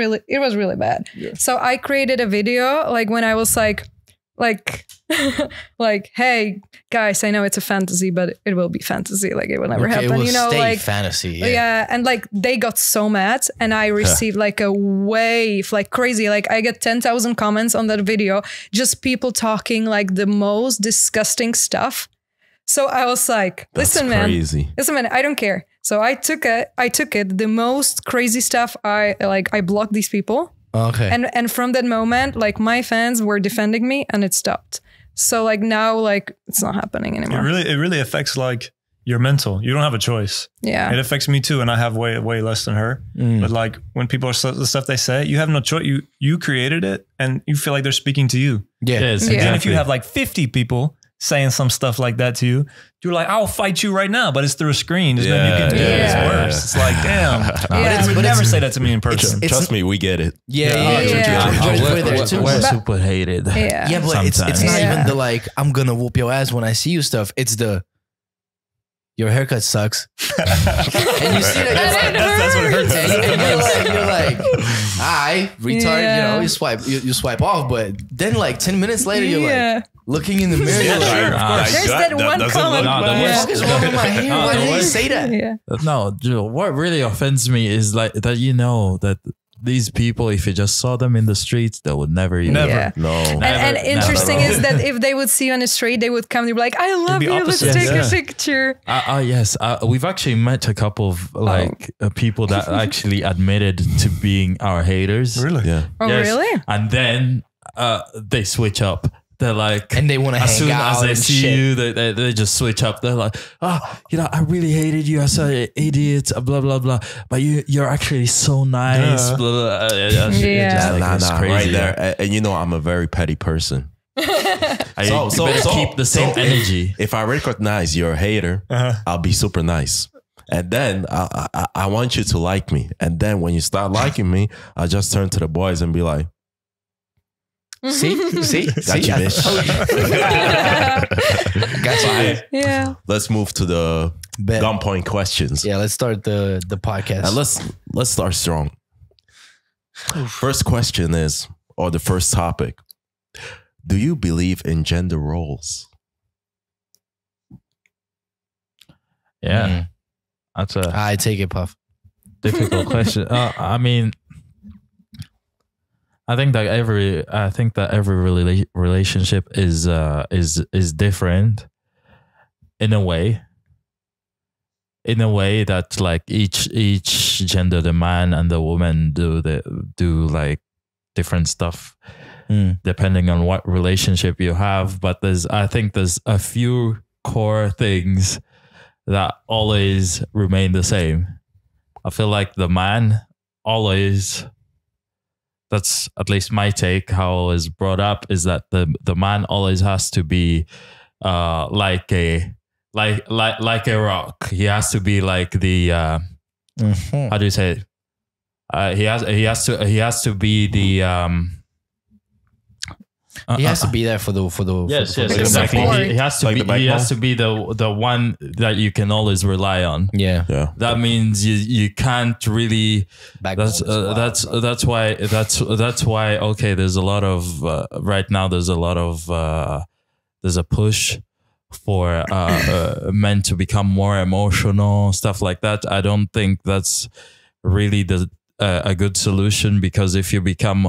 really bad. So I created a video like when I was like hey guys, I know it's a fantasy, but it will be fantasy. Like it will never happen. It will you know, stay like fantasy. Yeah, and like they got so mad, and I received like a wave, like crazy. Like I get 10,000 comments on that video, just people talking like the most disgusting stuff. So I was like, listen, man, I don't care. So I took it, the most crazy stuff. I blocked these people. Okay. And from that moment, like my fans were defending me, and it stopped. So like now, like it's not happening anymore. It really affects like your mental. You don't have a choice. Yeah. It affects me too. And I have way less than her. But like when people are the stuff they say, you have no choice. You created it and you feel like they're speaking to you. Yeah. Yes, And then if you have like 50 people saying some stuff like that to you, you're like, I'll fight you right now, but it's through a screen. There's nothing you can do. It's worse. It's like, damn. Yeah. But never say that to me in person. Trust me, we get it. We're super hated. Yeah, but it's not Yeah. even the like, I'm gonna whoop your ass when I see you stuff. It's the, your haircut sucks. And you see that, That's what hurts. and you're like, I retard, Yeah. you swipe off, but then like 10 minutes later, you're Yeah. like looking in the mirror, you're like, There's that one comment. what the fuck is wrong with my hair? No, Why the did he worst- say that? Yeah. No, Joe, what really offends me is like that that these people, if you just saw them in the streets, they would never even. Never. Yeah. No. And interesting never. is that if they would see you on the street, they would come. They'd be like, "I love be you. Let's opposite. take Yeah. a picture." Yes, we've actually met a couple of people that actually admitted to being our haters. Really? Yeah. Oh, Yes. really? And then they switch up. They're like, And they want to as hang soon out as they and see shit. you, they just switch up. They're like, I really hated you. I saw you idiot, blah blah blah. But you're actually so nice. Yeah. Blah, blah, blah. Yeah. It's Nah, crazy. right there. And you know, I'm a very petty person. You So better keep the same energy. If I recognize you're a hater, I'll be super nice. And then I want you to like me. And then when you start liking me, I just turn to the boys and be like, See? got you, bitch. Got you. Yeah. Let's move to the Bet. GunPoint questions. Yeah, let's start the podcast. And let's start strong. First question is, or the first topic, do you believe in gender roles? Yeah, that's a I take it, Puff. difficult question. I mean, I think that every relationship is different in a way. In a way that like each gender, the man and the woman do like different stuff depending on what relationship you have. But I think there's a few core things that always remain the same. I feel like the man always, that's at least my take, how I was brought up, is that the man always has to be like a rock. He has to be like the how do you say it? He has to be the He has to be there for the yes, for the exactly. support. He has to Like be. the He has to backbone? be the one that you can always rely on. Yeah. Yeah. That means you can't really. That's why. Okay, there's a lot of right now. There's a lot of there's a push for men to become more emotional, stuff like that. I don't think that's really a good solution, because if you become,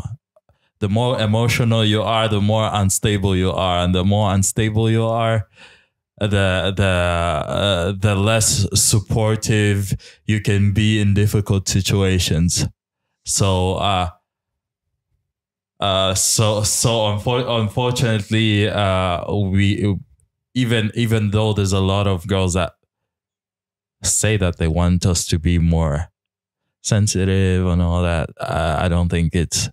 the more emotional you are, the more unstable you are, and the more unstable you are, the less supportive you can be in difficult situations. So, unfortunately, we even though there's a lot of girls that say that they want us to be more sensitive and all that, I don't think it's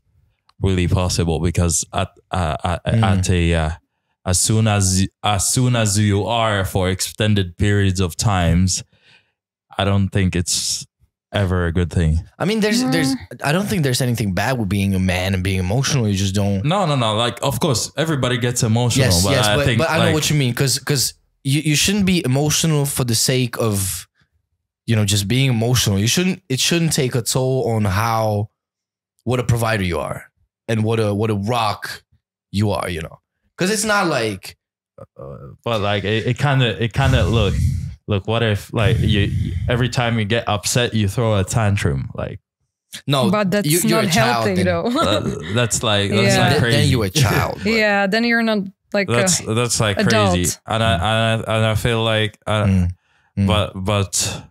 really possible, because as soon as you are for extended periods of times, I don't think it's ever a good thing. I mean, there's I don't think there's anything bad with being a man and being emotional. You just don't. No. Like, of course, everybody gets emotional. Yes, but I think, but I know like, what you mean, because you shouldn't be emotional for the sake of, just being emotional. It shouldn't take a toll on what a provider you are and what a rock you are, because it's not like, but like it kind of look. What if like you every time you get upset you throw a tantrum? Like, no, But that's you're not a child, healthy, then. though. that's like Yeah. crazy. Then you're a child. but- Yeah, then you're not like That's like adult. crazy, and I feel like, but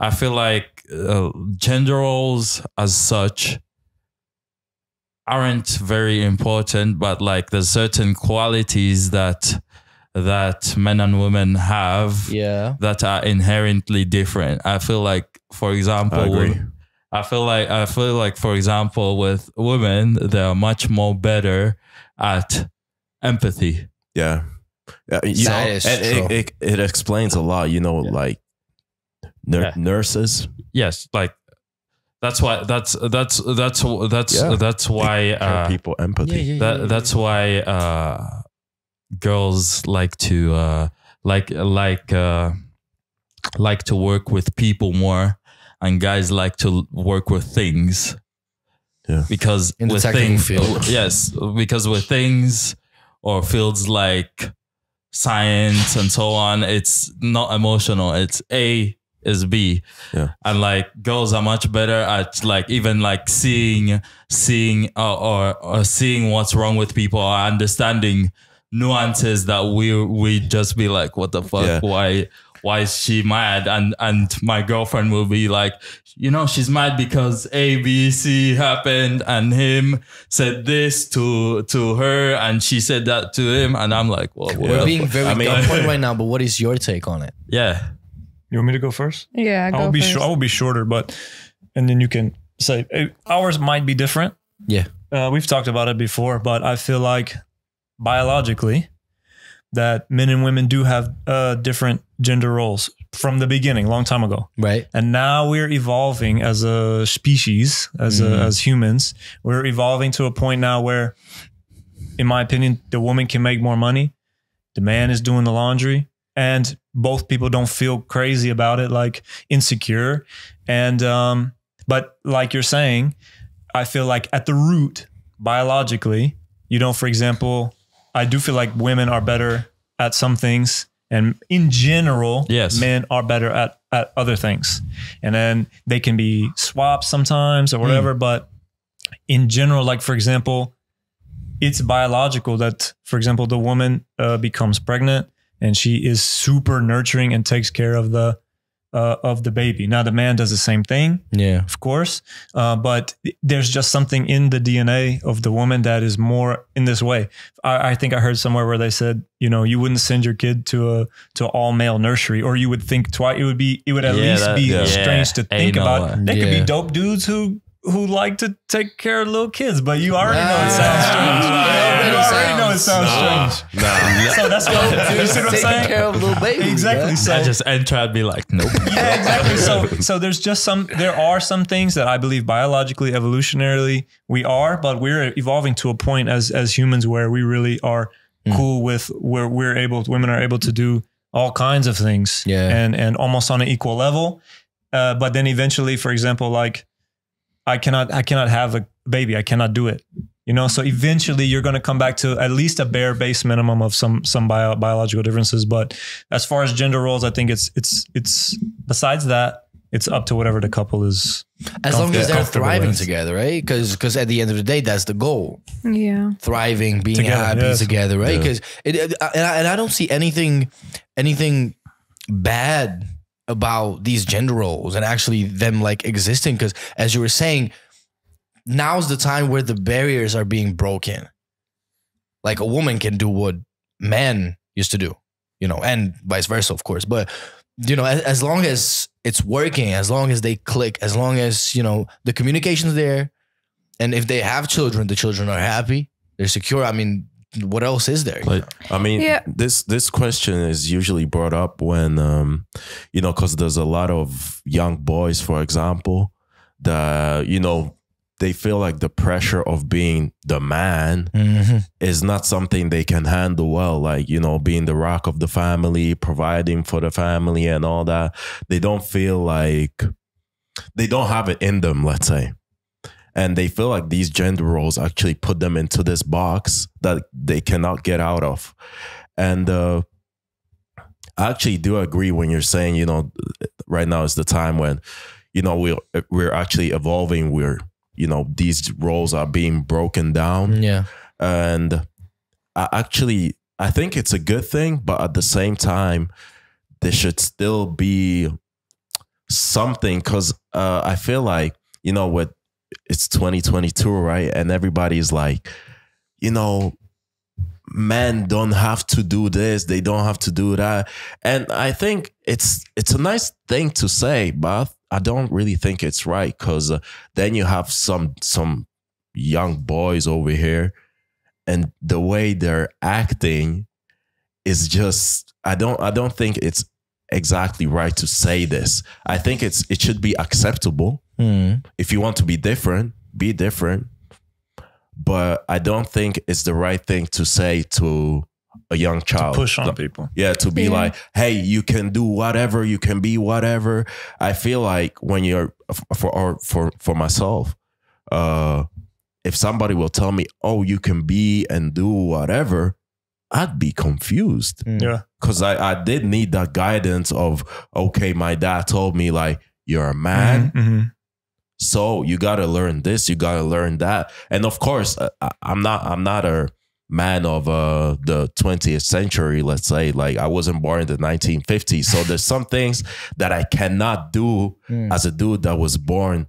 I feel like gender roles as such aren't very important, but like there's certain qualities that men and women have Yeah. that are inherently different. I feel like, for example, I agree. I feel like, for example, with women, they're much more better at empathy. Yeah. That is true. It explains a lot, you know, like nurses. Yes, like that's why that's why people empathy. That's why girls like to like to work with people more, and guys like to work with things. Yeah, because in the with technical things, field. yes, because with things or fields like science and so on, it's not emotional. It's A is B. Yeah. And like girls are much better at like even like seeing or seeing what's wrong with people, or understanding nuances that we just be like, what the fuck? Yeah. Why is she mad? And my girlfriend will be like, you know, she's mad because A, B, C happened, and him said this to her, and she said that to him, and I'm like, well, We're being very GunPoint right now, but what is your take on it? yeah. You want me to go first? Yeah, I will be shorter, but and then you can say ours might be different. Yeah. We've talked about it before, but I feel like biologically that men and women do have different gender roles from the beginning, long time ago. Right. And now we're evolving as a species, as humans. We're evolving to a point now where, in my opinion, the woman can make more money. The man is doing the laundry, and both people don't feel crazy about it, like insecure. And, but like you're saying, I feel like at the root, biologically, you know, for example, I do feel like women are better at some things, and in general, yes, men are better at other things. And then they can be swapped sometimes or whatever. But in general, like, for example, it's biological that, for example, the woman becomes pregnant and she is super nurturing and takes care of the baby. Now the man does the same thing, Yeah. of course, but there's just something in the DNA of the woman that is more in this way. I think I heard somewhere where they said, you know, you wouldn't send your kid to all male nursery, or you would think twice. It would at least be strange to think about. They could be dope dudes who like to take care of little kids, but you already know it sounds strange. You already know it sounds strange. No. So that's what you see what I'm saying? Taking care of little babies. Exactly. man. So I just enter and be like, nope. yeah, exactly. So there's just there are some things that I believe biologically, evolutionarily we are, but we're evolving to a point as humans where we really are cool with where women are able to do all kinds of things, and almost on an equal level. But then eventually, for example, like I cannot have a baby. I cannot do it. You know, so eventually you're going to come back to at least a bare base minimum of some biological differences. But as far as gender roles, I think it's besides that, it's up to whatever the couple is. As long as they're comfortable thriving with. together, right? Because at the end of the day, that's the goal. Yeah. Thriving, being Together, happy yes. together, right? Yeah. Because and I don't see anything bad about these gender roles and actually them like existing. Because as you were saying, now's the time where the barriers are being broken. Like a woman can do what men used to do, you know, and vice versa, of course. But, you know, as long as it's working, as long as they click, as long as, you know, the communication's there, and if they have children, the children are happy, they're secure. I mean, what else is there? But I mean, this question is usually brought up when, you know, because there's a lot of young boys, for example, that, you know, they feel like the pressure of being the man is not something they can handle well. Like, you know, being the rock of the family, providing for the family and all that. They don't feel like they don't have it in them, let's say. And they feel like these gender roles actually put them into this box that they cannot get out of. And I actually do agree when you're saying, you know, right now is the time when, you know, we're actually evolving. You know, these roles are being broken down. Yeah. And I think it's a good thing, but at the same time, there should still be something, because I feel like, you know, it's 2022, right? And everybody's like, you know, men don't have to do this, they don't have to do that. And I think it's a nice thing to say, but I don't really think it's right, because then you have some young boys over here, and the way they're acting is just, I don't think it's exactly right to say this. I think it should be acceptable. If you want to be different, be different. But I don't think it's the right thing to say to a young child. To push on people. Yeah, to be like, hey, you can do whatever, you can be whatever. I feel like when you're, for myself, if somebody will tell me, oh, you can be and do whatever, I'd be confused. Yeah. Because I did need that guidance of, okay, my dad told me like, you're a man. So you got to learn this, you got to learn that. And of course, I'm not a man of the 20th century, let's say. Like, I wasn't born in the 1950s. So there's some things that I cannot do as a dude that was born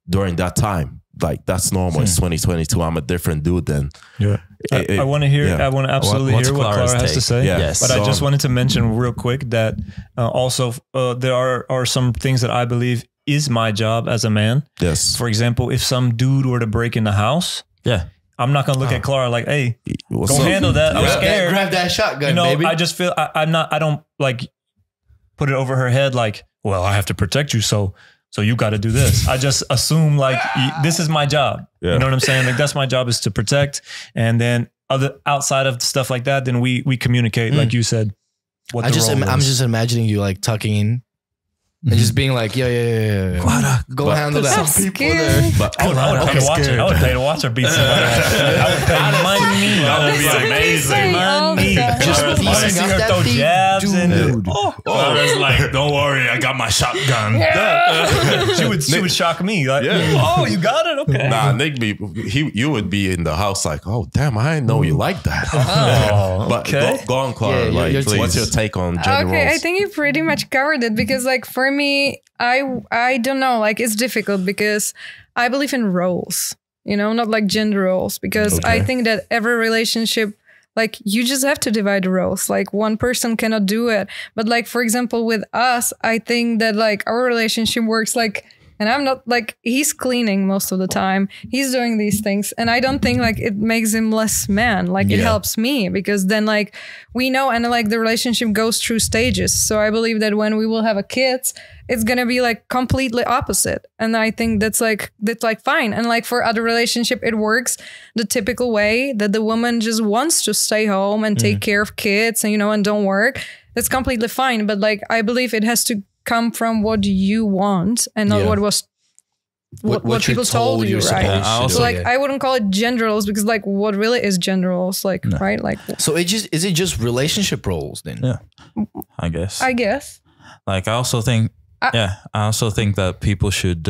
during that time. Like, that's normal. It's 2022. I'm a different dude then. Yeah. I want to hear, I want to absolutely hear what Klára has to say. Yeah. Yes. But I just wanted to mention real quick that also there are some things that I believe is my job as a man. Yes. For example, if some dude were to break in the house, I'm not going to look at Klára like, hey, go handle that. I'm scared. Grab that shotgun, baby. I just feel I don't like put it over her head like, well, I have to protect you. So you got to do this. I just assume like this is my job. You know what I'm saying? Like, that's my job, is to protect. And then outside of stuff like that, then we communicate, like you said. I'm just imagining you like tucking in and just being like, yeah. Go handle that. Some people there. But I would pay to watch her beat somebody. I would pay money. That would be amazing. Money. Just see her throw jabs and Clara's like, don't worry, I got my shotgun. she would shock me. Like, oh, you got it? Okay. Nah, Nick, you would be in the house like, oh, damn, I didn't know you like that. But go on, Klára. Like, what's your take on gender roles? Okay, I think you pretty much covered it, because like for me, I don't know, like it's difficult because I believe in roles, you know, not like gender roles, because I think that every relationship, like you just have to divide the roles. Like one person cannot do it. But like, for example, with us, I think that like our relationship works like, and I'm not like, he's cleaning most of the time. He's doing these things. And I don't think like it makes him less man. Like it helps me, because then like we know, and like the relationship goes through stages. So I believe that when we will have a kid, it's going to be like completely opposite. And I think that's like fine. And like for other relationship, it works the typical way that the woman just wants to stay home and take care of kids and, you know, and don't work. That's completely fine. But like, I believe it has to come from what you want and not what people told you, right? So like I wouldn't call it gender roles, because like what really is gender roles, like right? Like, so is it just relationship roles then? Yeah, I guess. Like I also think that people should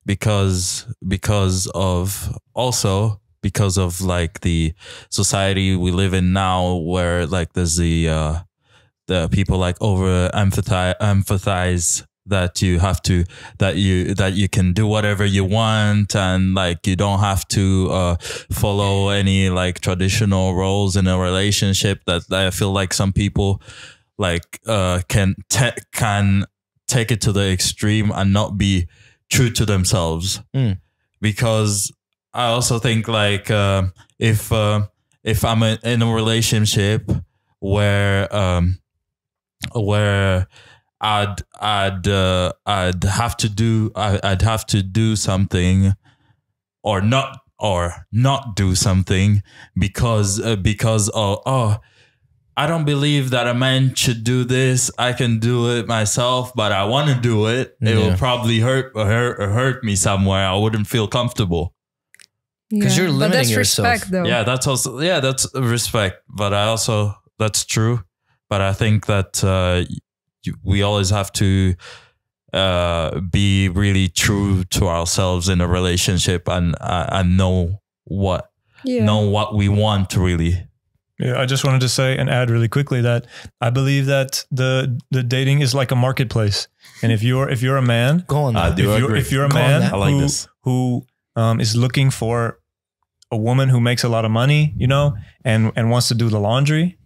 because of like the society we live in now, where like there's the people like emphasize that you have to, that you can do whatever you want, and like you don't have to follow any like traditional roles in a relationship. That I feel like some people like can take it to the extreme and not be true to themselves. Because I also think like if I'm in a relationship where I'd have to do something or not do something because I don't believe that a man should do this. I can do it myself, but I want to do it. It will probably hurt me somewhere. I wouldn't feel comfortable. Because you're limiting that's yourself. Respect, though. Yeah, that's respect. But that's true. But I think that we always have to be really true to ourselves in a relationship and know what we want really. Yeah, I just wanted to say and add really quickly that I believe that the dating is like a marketplace, and if you're a man, if you're a man who is looking for a woman who makes a lot of money, you know, and wants to do the laundry.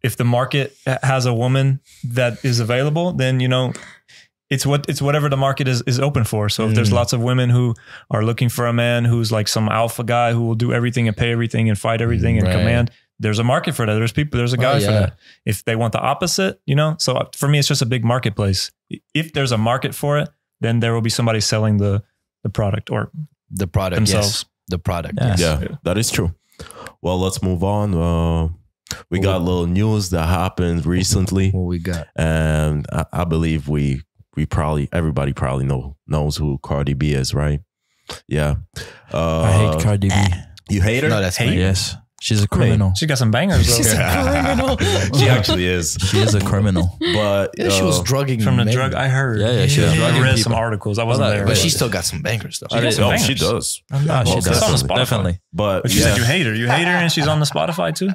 If the market has a woman that is available, then, you know, it's whatever the market is open for. So if there's lots of women who are looking for a man who's like some alpha guy who will do everything and pay everything and fight everything and command, there's a market for that. There's a guy for that. If they want the opposite, you know, so for me, it's just a big marketplace. If there's a market for it, then there will be somebody selling the product or the product themselves. Yes. The product. Yeah. Yes. Yeah, that is true. Well, let's move on. We got a little news that happened recently, What we got? and I believe everybody probably knows who Cardi B is, right? Yeah. I hate Cardi B. You hate her? No, that's Hate? me. Yes, she's a criminal. She got some bangers though. She's a criminal. She actually is. She is a criminal. But Yeah, she was drugging From the men. drug, I heard. Yeah, she was I drugging read people. some articles. I wasn't there. But she still got some bangers though. She got some she bangers. does. Ah, she Well, does. it's on Spotify. Definitely. But She said you hate her. You hate her, and she's on the Spotify too.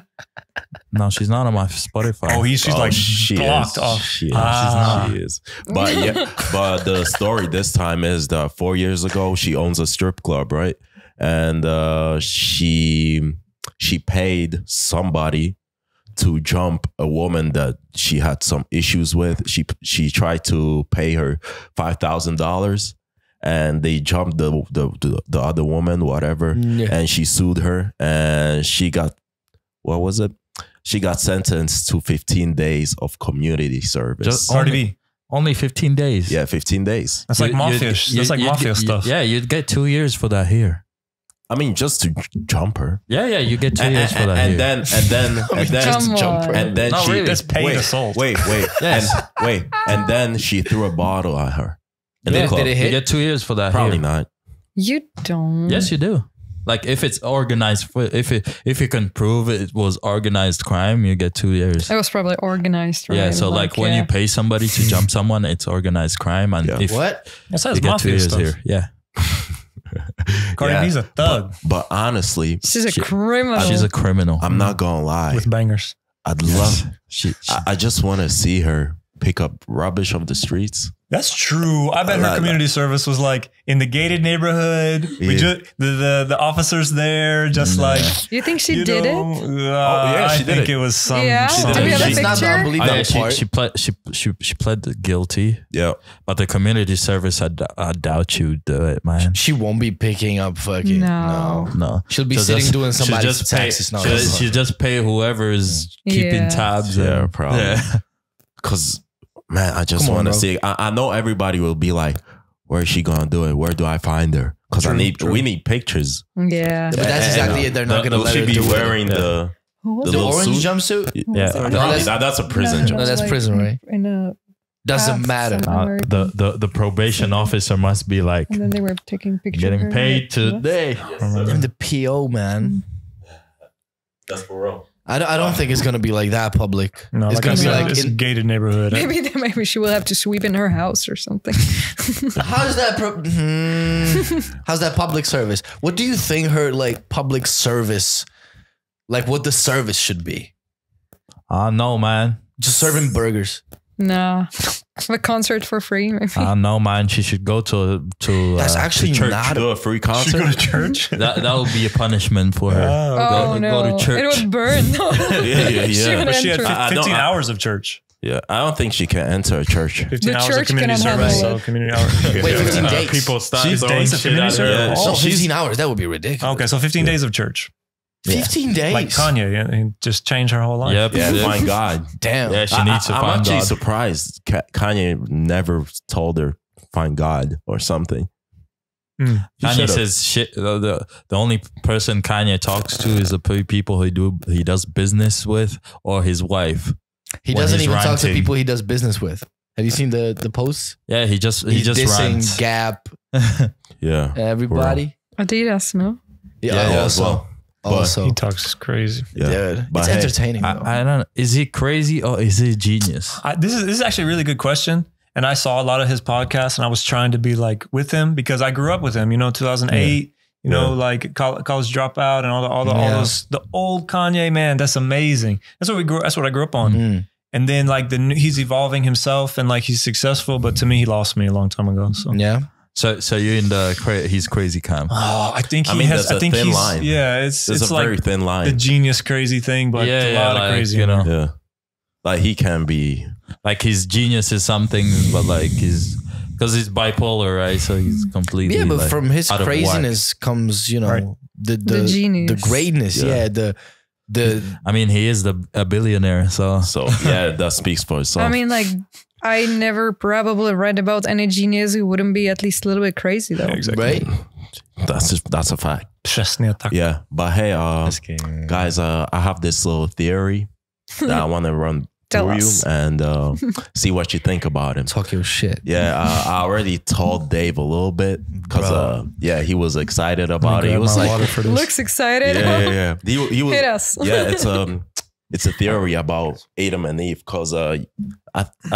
No, she's not on my Spotify. Oh, she's like she blocked is. off. She is. Ah. She is. But but the story this time is that 4 years ago she owns a strip club, right? And she paid somebody to jump a woman that she had some issues with. She tried to pay her $5,000, and they jumped the other woman, whatever, and she sued her, and she got, what was it? She got sentenced to 15 days of community service. Just Cardi B. Only 15 days. Yeah, 15 days. That's like mafia. That's like mafia stuff. Yeah, you'd get 2 years for that here. I mean, just to jump her. Yeah, you get 2 years for that and here. then Come on. and then Not she really. That's paid wait, assault. Wait, Yes. and then she threw a bottle at her in the Did club. it You hit? get 2 years for that Probably here. not. You don't. Yes, you do. Like if it's organized, if you can prove it was organized crime, you get 2 years. It was probably organized, right? Yeah, so like when you pay somebody to jump someone, it's organized crime, and Yeah. if What? That you says get 2 mafia years stuff. here, yeah, Cardi Yeah. B's a thug But honestly, She's a criminal. she's a criminal. I'm not gonna lie. with bangers. I'd love. She I just want to see her pick up rubbish off the streets. That's true. I bet her community service was like in the gated neighborhood. We Yeah. just the officers there, just like You think she you did it? know, yeah, I she did think it. it was some. Yeah? she Do did we it. have a She's not the picture? unbelievable part. she pled guilty, Yeah, but the community service, I doubt you do it, man. She won't be picking up fucking. No. No, She'll be She'll sitting doing she'll somebody's just pay- taxes now. She'll just pay whoever is keeping Yeah. tabs. Yeah, and- probably. Yeah. because man, I just Come on, want to bro. see. I know everybody will be like, "Where is she gonna do it? Where do I find her?" Because we need pictures. Yeah. But that's exactly it. They're not gonna Will let she her be do wearing it. the Who was the The little orange suit? jumpsuit? Yeah. Probably. That's a prison job. No, that's prison, right? In a Doesn't Paths matter. and- The probation officer must be like and then they were taking pictures. of getting her. paid today. I'm the PO, man. That's for real. I don't think it's gonna be like that public. No, it's like I gonna be said, like it's a gated neighborhood. Maybe she will have to sweep in her house or something. how's that how's that public service? What do you think her like public service, like what the service should be? No, man. Just serving burgers. No, a concert for free. Maybe. No, man. She should go to That's actually church. not Do a free Should concert. go to church. That would be a punishment for her. Oh go no! to church. It would burn. No. Yeah. She would But she had enter. I 15 don't- hours of church. Yeah, I don't think she can enter a church. 15 The hours church of community cannot service. handle So it. community hours. Wait, 15 days. People start She's throwing days of shit at community her. service. Oh, she's- 15 hours. That would be ridiculous. Okay, so 15 days of church. 15 days. Like Kanye, yeah, he just changed her whole life. Yep. Yeah, find God. Damn. Yeah, she needs to I'm find actually God. surprised Kanye never told her find God or something. He Kanye should've. says shit. The only person Kanye talks to is the people he does business with or his wife. He when doesn't he's even talk to ranting. people he does business with. Have you seen the posts? Yeah, he just He's dissing rants. Gap, Yeah, everybody. Adidas, no? Yeah, also. well, but- also. He talks crazy. yeah. Dude, But it's hey, entertaining. though. I don't know. Is he crazy or is he genius? This is actually a really good question. And I saw a lot of his podcasts and I was trying to be like with him because I grew up with him, 2008, like college dropout and all those, the old Kanye, man, that's amazing. That's what I grew up on. Mm. And then like he's evolving himself and like he's successful, but to me, he lost me a long time ago. So Yeah. So you're in the he's crazy camp. oh, I think I he mean, has, that's a thin line. yeah, it's There's a like very thin the line. genius crazy thing, but a lot of crazy, Yeah, like he can be. Like his genius is something, but like because he's bipolar, right? So he's completely Yeah, but like, from his out of whack. craziness comes, Right. the The genius. the greatness. Yeah. Yeah, I mean, he is a billionaire, so yeah, that speaks for itself. I mean, like, I never probably read about any genius who wouldn't be at least a little bit crazy, though. Yeah, exactly. Right? That's a fact. Przesnie tak. Yeah, but hey, guys, I have this little theory that I want to run Tell through us. you and see what you think about him. Talk your shit. Yeah, I already told Dave a little bit because yeah, he was excited about it. He was like, Looks excited. yeah. He was, Hit us. yeah, it's a theory about Adam and Eve because I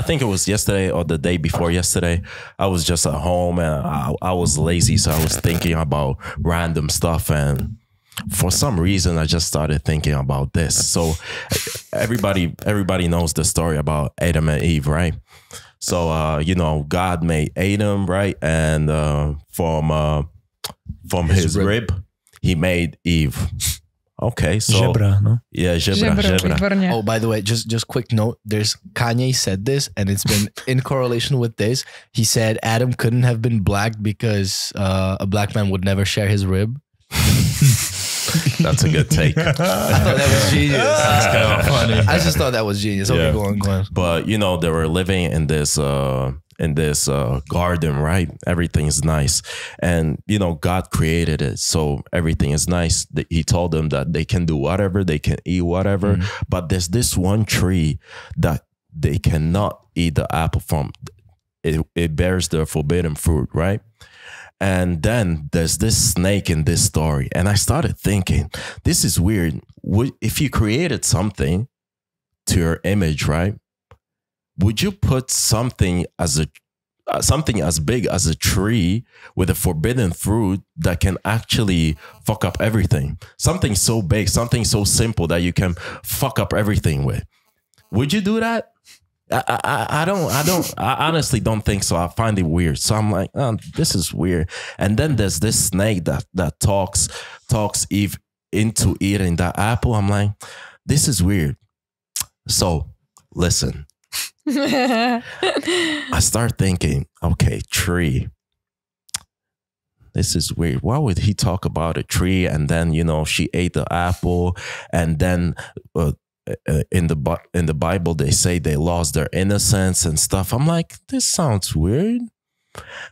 think it was yesterday or the day before yesterday. I was just at home and I was lazy, so I was thinking about random stuff, and for some reason I just started thinking about this. So everybody knows the story about Adam and Eve, right? So you know, God made Adam, right, and from his rib he made Eve. Okay, so Żebra, no? yeah, żebra. Výborně. Oh, by the way, just quick note. There's Kanye said this, and it's been in correlation with this. He said Adam couldn't have been black because a black man would never share his rib. That's a good take. I thought that was genius. That's kind of funny. I just thought that was genius. Okay, Yeah. go on. But you know, they were living in this garden, right? Everything's nice, and you know, God created it, so everything is nice. He told them that they can do whatever, they can eat whatever, but there's this one tree that they cannot eat the apple from. It bears the forbidden fruit, right? And then there's this snake in this story, and I started thinking, this is weird. If you created something to your image, right? Would you put something as big as a tree with a forbidden fruit that can actually fuck up everything? Something so big, something so simple that you can fuck up everything with. Would you do that? I honestly don't think so. I find it weird. So I'm like, oh, this is weird. And then there's this snake that talks Eve into eating that apple. I'm like, this is weird. So listen. I start thinking, okay, tree. This is weird. Why would he talk about a tree? And then, you know, she ate the apple, and then in the Bible they say they lost their innocence and stuff. I'm like, this sounds weird.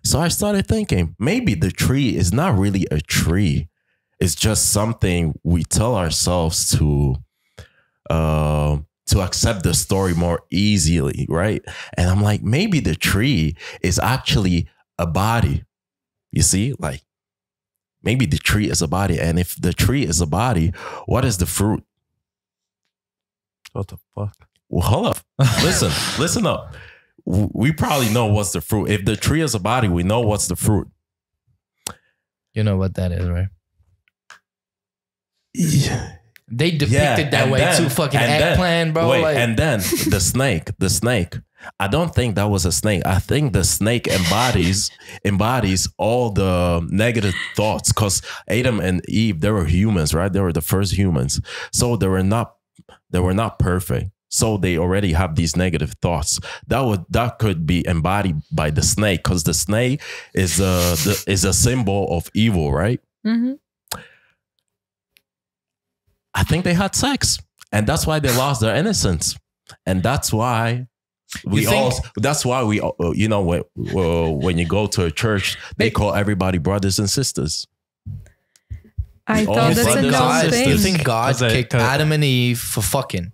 So I started thinking, maybe the tree is not really a tree. It's just something we tell ourselves to accept the story more easily, right? And I'm like, maybe the tree is actually a body. You see, like maybe the tree is a body. And if the tree is a body, what is the fruit? What the fuck? Well, hold up. Listen up. We probably know what's the fruit. If the tree is a body, we know what's the fruit. You know what that is, right? Yeah. They depicted that way too. Fucking eggplant, bro. Wait, like, and then the snake. I don't think that was a snake. I think the snake embodies all the negative thoughts, because Adam and Eve, they were humans, right? They were the first humans. So they were not perfect. So they already have these negative thoughts. That could be embodied by the snake, because the snake is a symbol of evil, right? Mm-hmm. I think they had sex, and that's why they lost their innocence, and that's why we you know, when you go to a church, they call everybody brothers and sisters. I thought that's a known thing. You think God kicked Adam and Eve for fucking?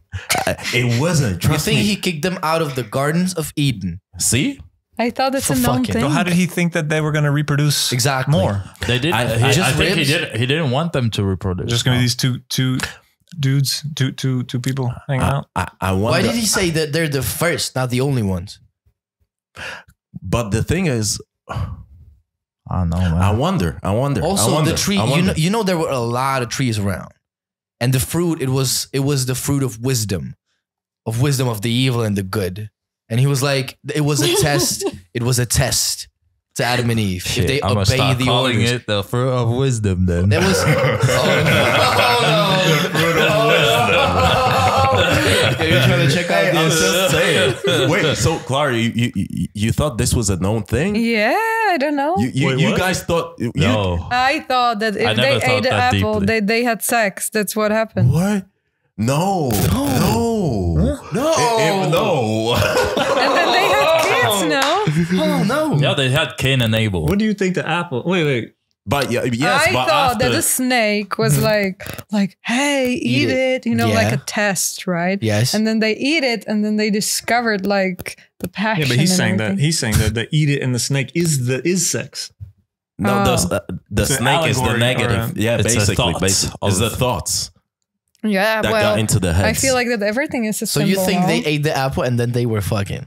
It wasn't. You think he kicked them out of the gardens of Eden? See? I thought it's For a known fucking- thing. So how did he think that they were going to reproduce Exactly. more? They did. I I think he didn't want them to reproduce. Just going to be these two dudes, two people hanging out. I wonder. Why did he say that they're the first, not the only ones? But the thing is, I don't know, man. I wonder. Also, the tree. You know, there were a lot of trees around, and the fruit. It was the fruit of wisdom of the evil and the good. And he was like, it was a test. It was a test to Adam and Eve. Shit, if they I'm gonna obey start the calling orders. it the fruit of wisdom. Then That was. You're trying to check out I'm this. just saying. Wait, so Clara, you thought this was a known thing? Yeah, I don't know. You guys thought no. I thought that I if never they thought ate the that apple, deeply. they had sex. That's what happened. What? No. No. No. And then they had kids, no? Oh no. Yeah, they had Cain and Abel. What do you think the apple? Wait. But yes, I but thought after, that the snake was like, hey, eat it, you know, Yeah. like a test, right? Yes. And then they eat it, and then they discovered like the passion. Yeah, but he's and saying everything. that the eat it and the snake is sex. no, the It's an snake is the allegory negative. or Yeah, It's the basically, thoughts it's the thoughts Yeah, that well, got into the head. I feel like that everything is a So symbol. you think no? they ate the apple and then they were fucking?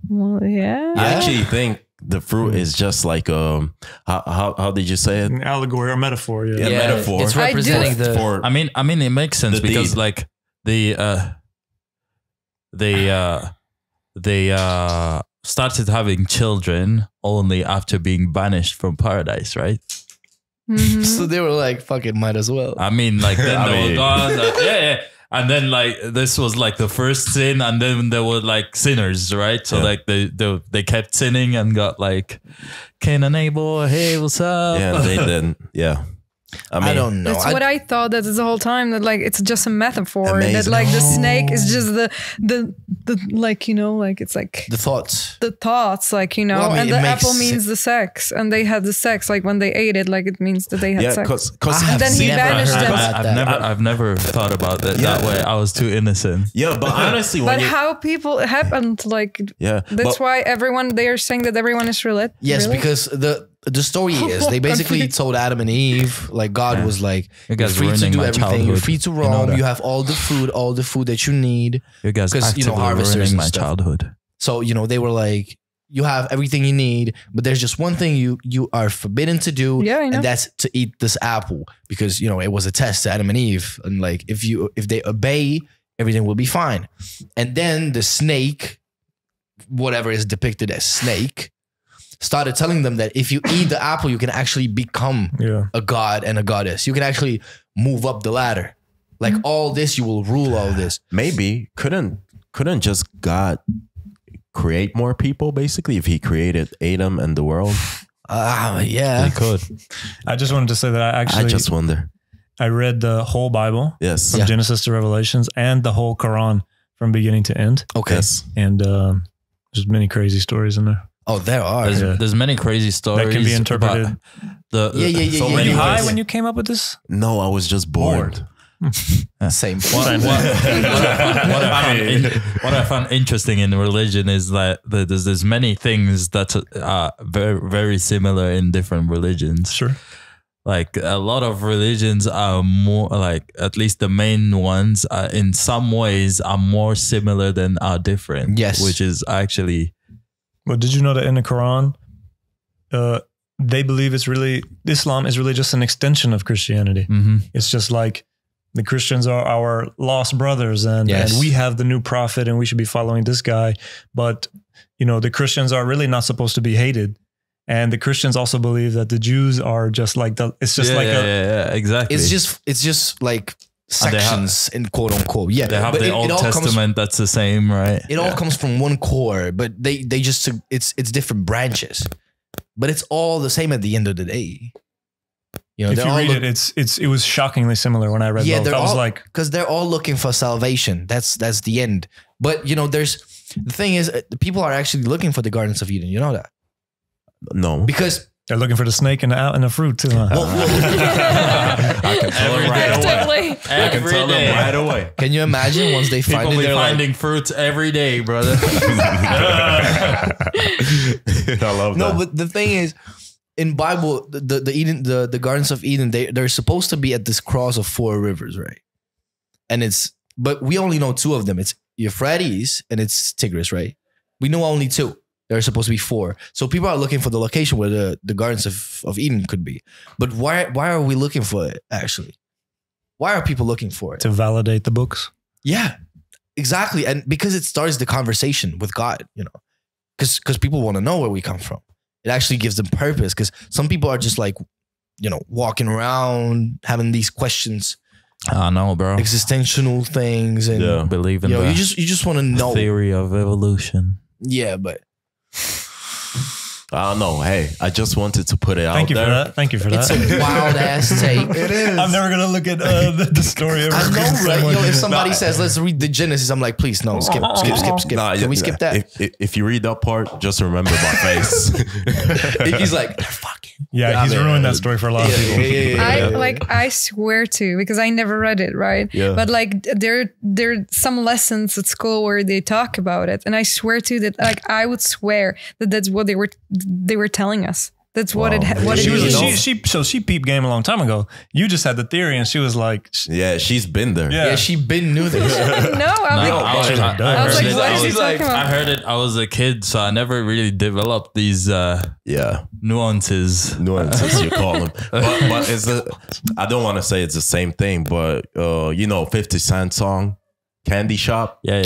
Well, yeah. I actually think the fruit is just like how did you say it? An allegory or metaphor. Yeah, metaphor. It's I do- representing the. For I mean, it makes sense The because deed. like they started having children only after being banished from paradise, right? Mhm. So they were like, fucking might as well. I mean, like then I they were mean- gone. Yeah. And then like this was like the first sin, and then there were like sinners, right? So Yeah. like they kept sinning and got like Cain and Abel. Hey, what's up? yeah, they didn't. Yeah, I mean, I don't know. That's what I thought that the whole time, that like it's just a metaphor. That Amazing. like the snake is just the like, you know, like it's like the thoughts. the thoughts, like, you know, Well, I mean, and it the makes apple means the sex, and they had the sex, like when they ate it, like it means that they had yeah, sex. because I have then he never banished heard them. about that. I've never thought about it that way. I was too innocent. yeah, but honestly, when But you how people happened, like yeah, that's but, why they are saying that everyone is related. Yes, because the story is they basically Confused. told Adam and Eve, like God was like, You you're guys free to ruining do my everything. You're childhood. free to You know roam. that. You have all the food that you need. You guys 'Cause, actively you know, harvesters ruining and my stuff. childhood. So, you know, they were like, you have everything you need, but there's just one thing you are forbidden to do. Yeah, I know. And that's to eat this apple, because, you know, it was a test to Adam and Eve. And like, if they obey, everything will be fine. And then the snake, whatever is depicted as snake, started telling them that if you eat the apple, you can actually become Yeah. a god and a goddess. You can actually move up the ladder. Like all this, you will rule all this. maybe couldn't just God create more people basically if He created Adam and the world? Yeah. They could. I just wanted to say that I just wonder. I read the whole Bible Yes, from Genesis to Revelations and the whole Quran from beginning to end. Okay. yes. And there's many crazy stories in there. Oh, there are. There's many crazy stories That can be interpreted. about Yeah. So Were many you high ways. when you came up with this? No, I was just bored. Same. What I found interesting in religion is that there's many things that are very, very similar in different religions. Sure. Like a lot of religions are more like, at least the main ones are in some ways are more similar than are different. Yes. Which is actually, Well, did you know that in the Quran, they believe Islam is really just an extension of Christianity. It's just like the Christians are our lost brothers, and we have the new prophet, and we should be following this guy. But, you know, the Christians are really not supposed to be hated. And the Christians also believe that the Jews are just like exactly. It's just like sections in quote unquote. Yeah. They have but the Old all comes- Testament that's the same, right? It all comes from one core, but they just took it's different branches, but it's all the same at the end of the day. You know, if they're you all read it, it was shockingly similar when I read both. they're I was all, like, because they're all looking for salvation. That's the end. But you know, the thing is, the people are actually looking for the Gardens of Eden. You know that No, because they're looking for the snake and the fruit too. Huh? I can tell them right away. Definitely. I can tell them right away. can you imagine once they find People it? be They're finding like, fruits every day, brother. I love no, that. but the thing is, in Bible, the Eden, the Gardens of Eden, they're supposed to be at this cross of 4 rivers, right? And but we only know 2 of them. It's Euphrates and it's Tigris, right? We know only 2. There are supposed to be 4. So people are looking for the location where the Gardens of Eden could be. But why are we looking for it, actually? Why are people looking for it? To validate the books. Yeah, exactly. And because it starts the conversation with God, you know, because people want to know where we come from. It actually gives them purpose, because some people are just like, you know, walking around having these questions, I know, bro. existential things, and Yeah. Believe in you know, the you just want to know. theory of evolution. Yeah, but I don't know. Hey, I just wanted to put it out Thank you there. for that. Thank you for It's that. a wild ass take. It is. I'm never gonna look at the story. Ever I know, right? Yo, if somebody Nah. says, let's read the Genesis, I'm like, please, no, skip. Nah, Can we skip that? If you read that part, just remember my face. He's like, fuck it. Yeah, he's ruined that story for a lot of people. I swear to, because I never read it, right? Yeah. But like there are some lessons at school where they talk about it, and I swear to that, like I would swear that that's what they were telling us. That's what it what it is. So she peeped game a long time ago. You just had the theory, and she was like, Yeah, she's been there. Yeah, she been knew this. I was like, what is he talking about? I heard it. I was a kid, so I never really developed these nuances. Nuances you call them. But it's I don't want to say it's the same thing, but 50 Cent song, Candy Shop. Yeah.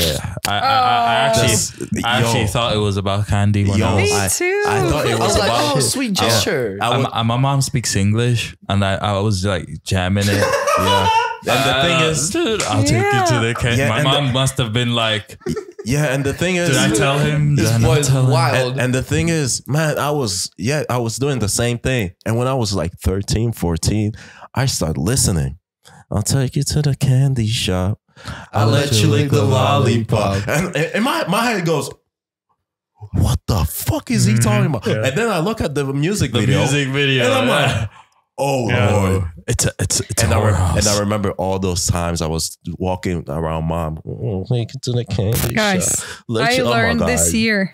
I actually thought it was about candy. When I was, Me too. I thought it was like, about sweet gesture. my mom speaks English, and I was like jamming it. Yeah. And the thing is, dude, I'll take you to the candy. Yeah, my and mom must have been like, yeah, and the thing is, did I tell him? Did I This not boy's tell him? wild. and the thing is, man, I was doing the same thing. And when I was like 13, 14, I started listening. I'll take you to the candy shop. I'll let you lick the lollipop. And in my head goes, what the fuck is he talking about? Yeah. And then I look at the music The video. music video. And I'm like, oh Lord. It's a And horror house. I remember all those times I was walking around mom. Take it to the candy Guys, shop. I learned this year.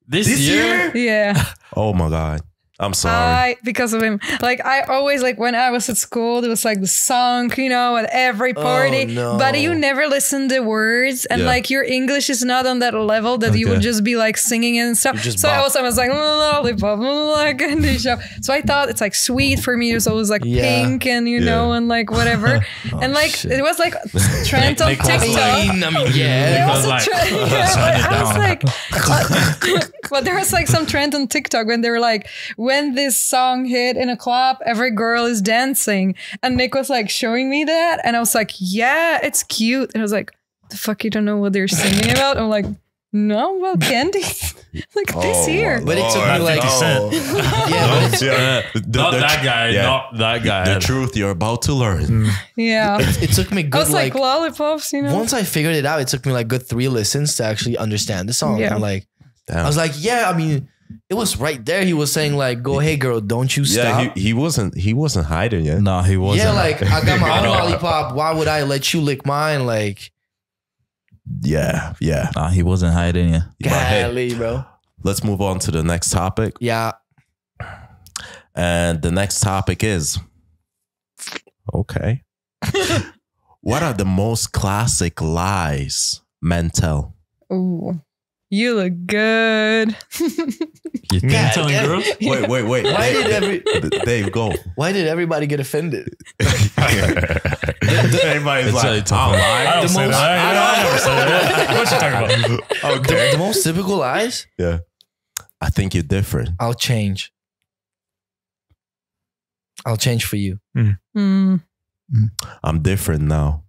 This year? Yeah. Oh my God. I'm sorry. Because of him. Like I always like when I was at school, there was like the song, at every party. no. But you never listen to words, and Yeah. like your English is not on that level that you would just be like singing it and stuff. just So bop. I was like lollipop, like candy shop. So I thought it's like sweet for me. It was always like pink and and like whatever. And like shit. it was like trend on Nick was TikTok. like- There was a like, trend. turn Yeah, it I was down. like, but there was like some trend on TikTok when they were like, when this song hit in a club, every girl is dancing. And Nick was like showing me that. And I was like, yeah, it's cute. And I was like, the fuck, you don't know what they're singing about? I'm like, no, well, candy. Like this year. But it took me like, 50 Cent. yeah, but Not that guy. yeah. Not that guy. The truth you're about to learn. Yeah. it took me I good was like, like lollipops, once I figured it out, it took me like good 3 listens to actually understand the song. Yeah. I'm like, Damn. I was like, yeah, I mean, it was right there. He was saying like, go, hey girl, don't you stop. Yeah, he wasn't hiding it. No, he wasn't. Yeah, like I got my I own know. lollipop. Why would I let you lick mine? Like, Yeah. Nah, he wasn't hiding it. But hey, golly, bro. let's move on to the next topic. Yeah. And the next topic is, okay. What are the most classic lies men tell? ooh, you look good. You think? Me telling girls? Wait. Why did Dave, go. Why did everybody get offended? Everybody's It's like, a lie. I don't say most- that. I never say that. What you talking about? okay. The most typical lies? Yeah. I think you're different. I'll change. I'll change for you. Mm, I'm different now.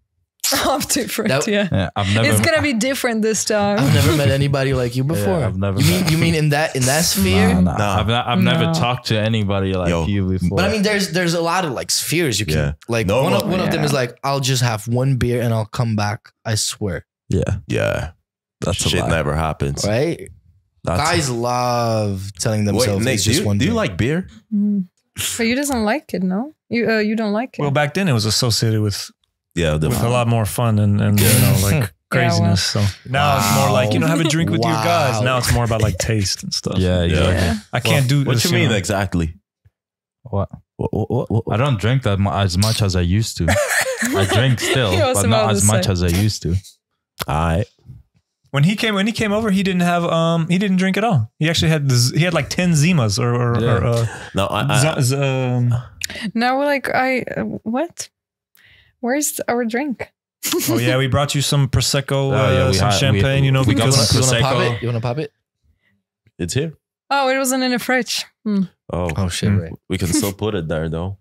I'm different. That- Yeah. Yeah, I've never. It's gonna be different this time. I've never met anybody like you before. I've never You met- mean in that sphere? Nah. I've never No. talked to anybody like Yo, you before. But I mean, there's a lot of like spheres you can Yeah. like. No, one no, of them yeah. is like, I'll just have one beer and I'll come back. I swear, yeah, Yeah. that's a Shit lie. never happens. right? That's Guys love telling Wait, themselves Nick, it's do just you, one. do you beer. like beer? Mm. But you doesn't like it, no? You don't like it. Well, back then it was associated with Yeah. a lot more fun and like craziness. So now it's more like, have a drink with your guys. Wow. Now it's more about like taste and stuff. Yeah, yeah. yeah. I can't do What this, you mean know. exactly? What? What? I don't drink that as much as I used to. I drink still, He was but about not to as much say. as I used to. All right. When he came over, he didn't have he didn't drink at all. He actually had he had like 10 Zimas or No, Now we're like, what? Where's our drink? oh yeah, we brought you some prosecco, Oh, yeah, some champagne. we got because some You wanna pop Prosecco. it? You want to pop it? it's here. Oh, it wasn't in the fridge. Hmm. Oh, Oh shit! Mm. Right. we can still put it there though.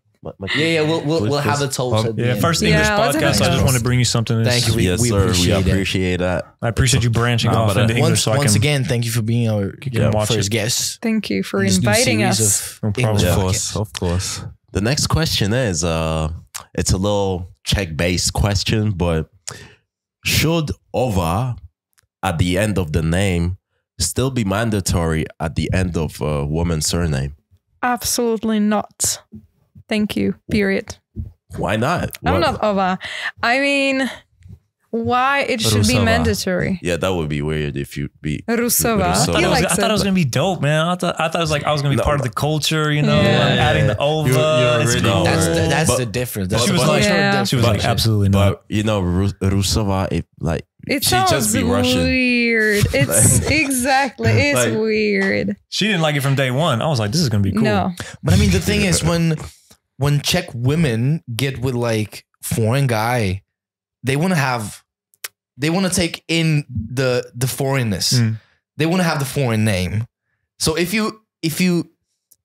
Yeah, we'll have the toast at the end. First English let's have podcast. a I just toast. want to bring you something. Thank you. Yes, We sir. appreciate We it. appreciate that. I appreciate you branching No, off but, into English. Once again, thank you for being our watch first it. guest. Thank you for in this new inviting series us. of No problem. English Yeah. podcasts. Of course. The next question is it's a little Czech-based question, but should ova at the end of the name still be mandatory at the end of a woman's surname? Absolutely not. Thank you. Period. Why not? I'm What- not Ova. I mean, why it should be Rusova. mandatory? Yeah, that would be weird if you'd be Rusova. Rusova. He I likes thought it was it. gonna be dope, man. I thought it was like I was gonna be No. part of the culture, you know, Yeah. adding the ova. You're It's really cool. That's But- the difference. That's She the was like, cultural Yeah. difference. she was like, absolutely not. But you know, Rusova, it like It she'd sounds just be Russian. weird. It's exactly. It's Like- weird. She didn't like it from day one. I was like, this is gonna be cool. No. But I mean, the thing is, when Czech women get with like foreign guy, they want to take in the foreignness. Mm. They want to have the foreign name. So if you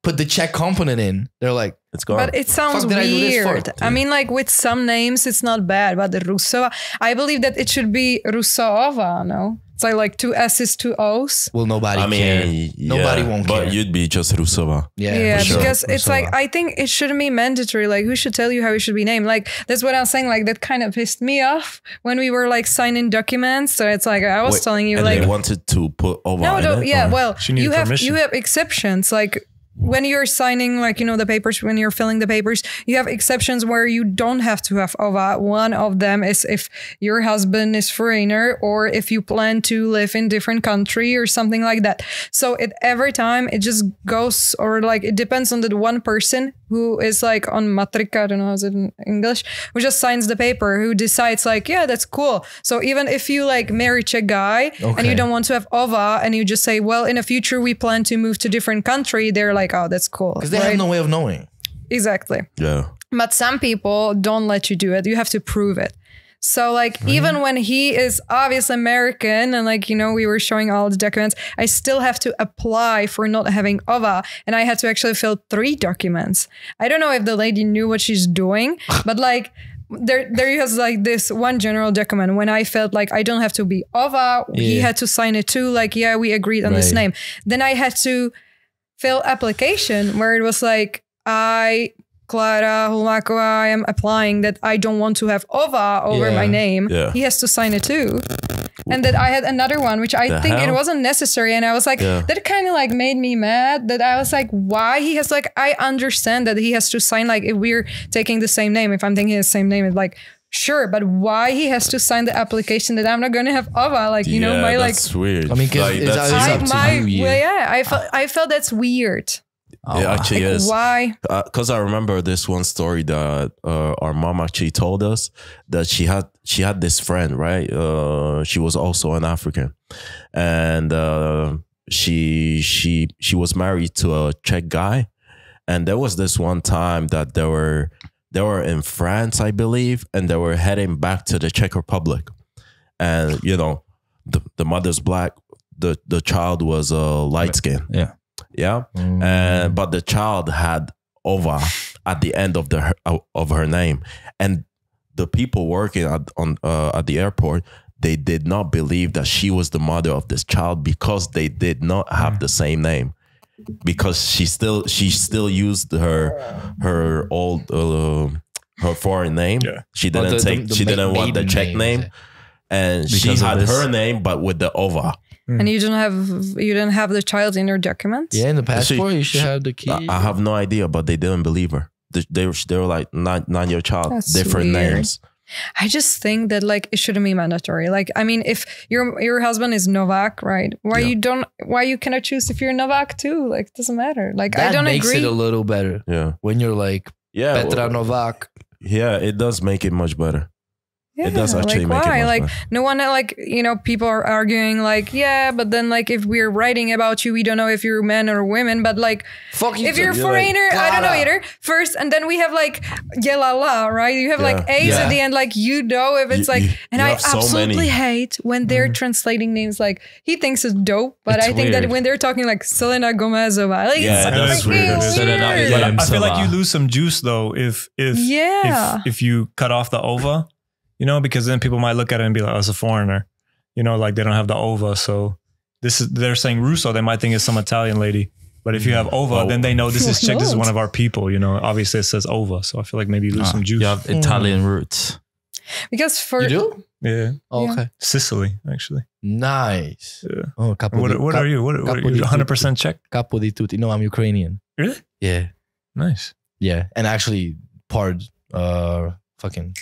put the Czech component in, they're like, It's gone. But it sounds Fuck did I do this for? weird. I mean, like with some names, it's not bad. But the Rusova, I believe that it should be Rusova. No, it's like two S's, two O's. well, nobody I mean, care. yeah, Nobody won't but care. you'd be just Rusova. Yeah, for sure. because it's Rusova. like I think it shouldn't be mandatory. Like, who should tell you how it should be named? Like, that's what I'm saying. Like, that kind of pissed me off when we were like signing documents. So it's like I was Wait, telling you, and like, they wanted to put over. no, in don't, it, yeah. or- Well, She needed you have permission. exceptions. Like when you're signing, like the papers, when you're filling the papers, you have exceptions where you don't have to have OVA. One of them is if your husband is foreigner or if you plan to live in different country or something like that. So every time it just goes, or like it depends on the one person who is like on matrika, I don't know how's it in English, who just signs the paper, who decides like, yeah, that's cool. So even if you like marry Czech guy and Okay. you don't want to have OVA and you just say, well, in the future we plan to move to different country, they're like, oh, that's cool. Because they right? have no way of knowing. Exactly. Yeah. But some people don't let you do it. You have to prove it. So like even when he is obviously American and like, we were showing all the documents, I still have to apply for not having OVA. And I had to actually fill 3 documents. I don't know if the lady knew what she's doing, but like there is like this one general document when I felt like I don't have to be OVA. He Yeah. had to sign it too. Like, yeah, we agreed on this Right. name. Then I had to fill application where it was like, Klára I am applying that I don't want to have OVA over Yeah. my name. Yeah. He has to sign it too. And that I had another one, which I The think it hell? wasn't necessary. And I was like, Yeah. that kind of like made me mad that I was like, why he has like, I understand that he has to sign, like if we're taking the same name, if I'm thinking the same name, it's like, sure, but why he has to sign the application that I'm not going to have OVA? Like, yeah, my like, that's weird. I mean, 'cause it's that's up weird. to you, yeah. well, yeah, I felt that's weird. It actually Like, is. why? Because I remember this one story that our mom actually told us that she had this friend, right? She was also an African, and she was married to a Czech guy, and there was this one time that they were in France, I believe, and they were heading back to the Czech Republic, and the mother's black, the child was light skin. Yeah. Yeah, but the child had OVA at the end of her name, and the people working at the airport, they did not believe that she was the mother of this child because they did not have the same name, because she still used her old her foreign name. Yeah. She didn't she didn't want the Czech name, and she Because of had this. her name but with the OVA. And you didn't have the child in your documents? Yeah, in the passport, you should have the key. I have no idea, but they didn't believe her. They were like, not your child. That's different weird. names. I just think that like it shouldn't be mandatory. Like, I mean, if your husband is Novak, right? Why you cannot choose if you're Novak too? Like, it doesn't matter. Like, That I don't makes agree. it a little better Yeah. when you're like Yeah. Petra Novak. Yeah, it does make it much better. It does actually like make why? it much Like better. no one like people are arguing like but then like if we're writing about you, we don't know if you're man or women. But like Fuck you. if you're a You're foreigner, like, I don't know Klára. either. First, and then we have like la, right? You have like A's Yeah. at the end, like you know if it's like. And you I have so absolutely many. hate when they're translating names. Like he thinks it's dope, but It's I think that weird. when they're talking like Selena Gomezova, like Yeah, it's that's freaking weird. Selena weird. Gomez. But I feel like you Salah. lose some juice though if you cut off the ova, because then people might look at it and be like, oh, it's a foreigner, like they don't have the ova. So they're saying Russo, they might think it's some Italian lady. But if you have ova, then they know this is Czech. This is one of our people. Obviously it says ova. So I feel like maybe you lose some juice. You have Italian roots. Because for You do? Yeah, Oh, okay. Sicily actually. Nice. Yeah. Oh, capo What are you? What are capo you? di 100% Czech? Capo di tutti. No, I'm Ukrainian. Really? Yeah. Nice. Yeah. And actually part fucking